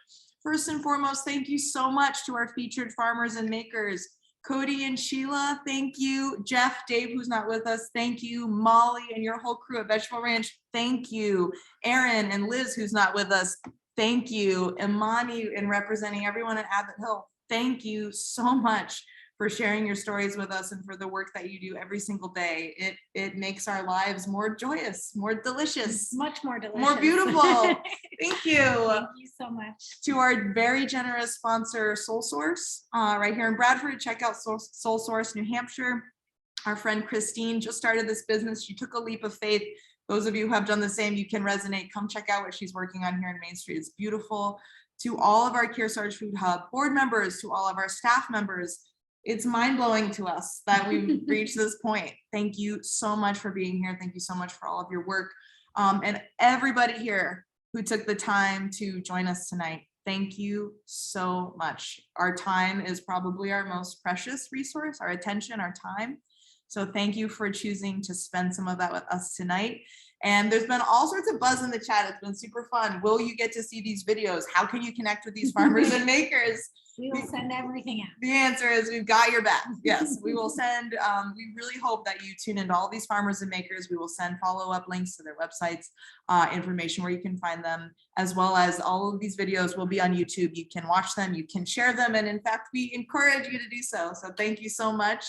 First and foremost, thank you so much to our featured farmers and makers. Cody and Sheila, thank you. Jeff, Dave, who's not with us, thank you. Molly and your whole crew at Vegetable Ranch, thank you. Aaron and Liz, who's not with us, thank you. Imani, and representing everyone at Abbott Hill, thank you so much for sharing your stories with us and for the work that you do every single day. It makes our lives more joyous, more delicious. Much more delicious. More beautiful. Thank you. Thank you so much. To our very generous sponsor, Soul Source, right here in Bradford. Check out Soul Source, New Hampshire. Our friend Christine just started this business. She took a leap of faith. Those of you who have done the same, you can resonate. Come check out what she's working on here in Main Street. It's beautiful. To all of our Kearsarge Food Hub board members, to all of our staff members, it's mind-blowing to us that we've reached this point. Thank you so much for being here. Thank you so much for all of your work. And everybody here who took the time to join us tonight, thank you so much. Our time is probably our most precious resource, our attention, our time. So thank you for choosing to spend some of that with us tonight. And there's been all sorts of buzz in the chat. It's been super fun. Will you get to see these videos? How can you connect with these farmers and makers? We will send everything out. The answer is we've got your back. Yes, we will send, we really hope that you tune into all these farmers and makers. We will send follow-up links to their websites, information where you can find them, as well as all of these videos will be on YouTube. You can watch them, you can share them, and in fact, we encourage you to do so. So thank you so much.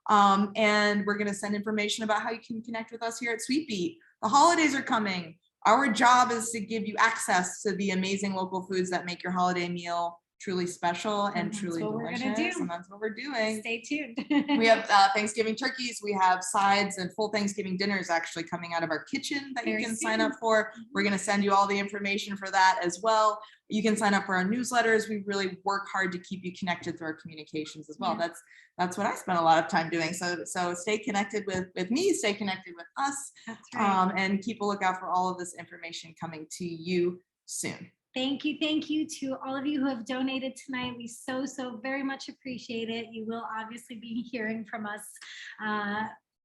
And we're gonna send information about how you can connect with us here at Sweet Beet. The holidays are coming. Our job is to give you access to the amazing local foods that make your holiday meal truly special and truly delicious. And that's what we're doing. Stay tuned. We have Thanksgiving turkeys. We have sides and full Thanksgiving dinners actually coming out of our kitchen that you can sign up for. We're going to send you all the information for that as well. You can sign up for our newsletters. We really work hard to keep you connected through our communications as well. Yeah. That's what I spent a lot of time doing. So stay connected with me, stay connected with us, That's right. and keep a lookout for all of this information coming to you soon. Thank you to all of you who have donated tonight. We so very much appreciate it. You will obviously be hearing from us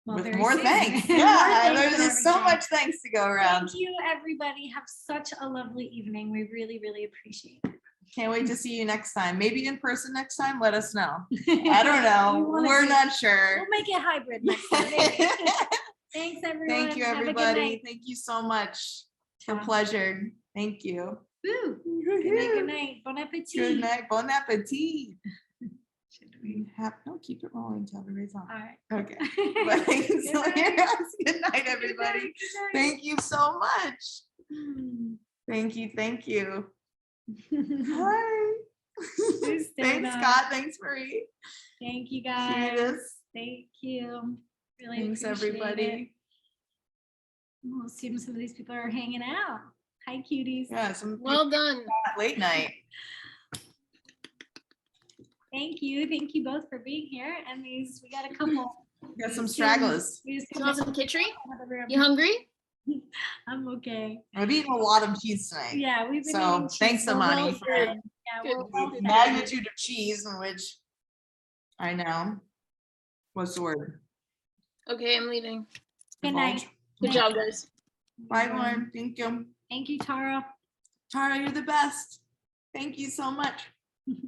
with more soon. thanks. More Yeah, thanks there's so everything. much thanks to go around. Thank you, everybody. Have such a lovely evening. We really appreciate it. Can't wait to see you next time. Maybe in person next time. Let us know. I don't know. We're not sure. We'll make it hybrid next time. maybe. Thanks, everyone. Thank you, Have a good everybody. night. Thank you so much. It's a Ciao. pleasure. Thank you. Woo. Good night. Good night. Bon appetit. Good night. Bon appetit. Should we have, no, keep it rolling until everybody's on. All right. Okay. But thanks so Good night. much. Good night, everybody. Good night. Thank you so much. Mm. Thank you. Thank you. Thanks, Hi. Thanks, Scott. Thanks, Marie. Thank you, guys. Cutest. Thank you. Really Thanks, appreciate everybody. it. We'll assume some of these people are hanging out. Hi, cuties. Yeah, some Well done. late night. Thank you. Thank you both for being here. And we got a couple. Got some stragglers. We just You want some kitchery? room. You hungry? I'm okay. I've eaten a lot of cheese tonight. Yeah, we've been So eating cheese. thanks, We're Amani, well for fed. Yeah, Good. we're well the fed. magnitude of cheese in which I know. What's the word? Okay, I'm leaving. Good night. Good job, guys. Bye, Lauren. Thank you. Thank you, Tara. Tara, you're the best. Thank you so much.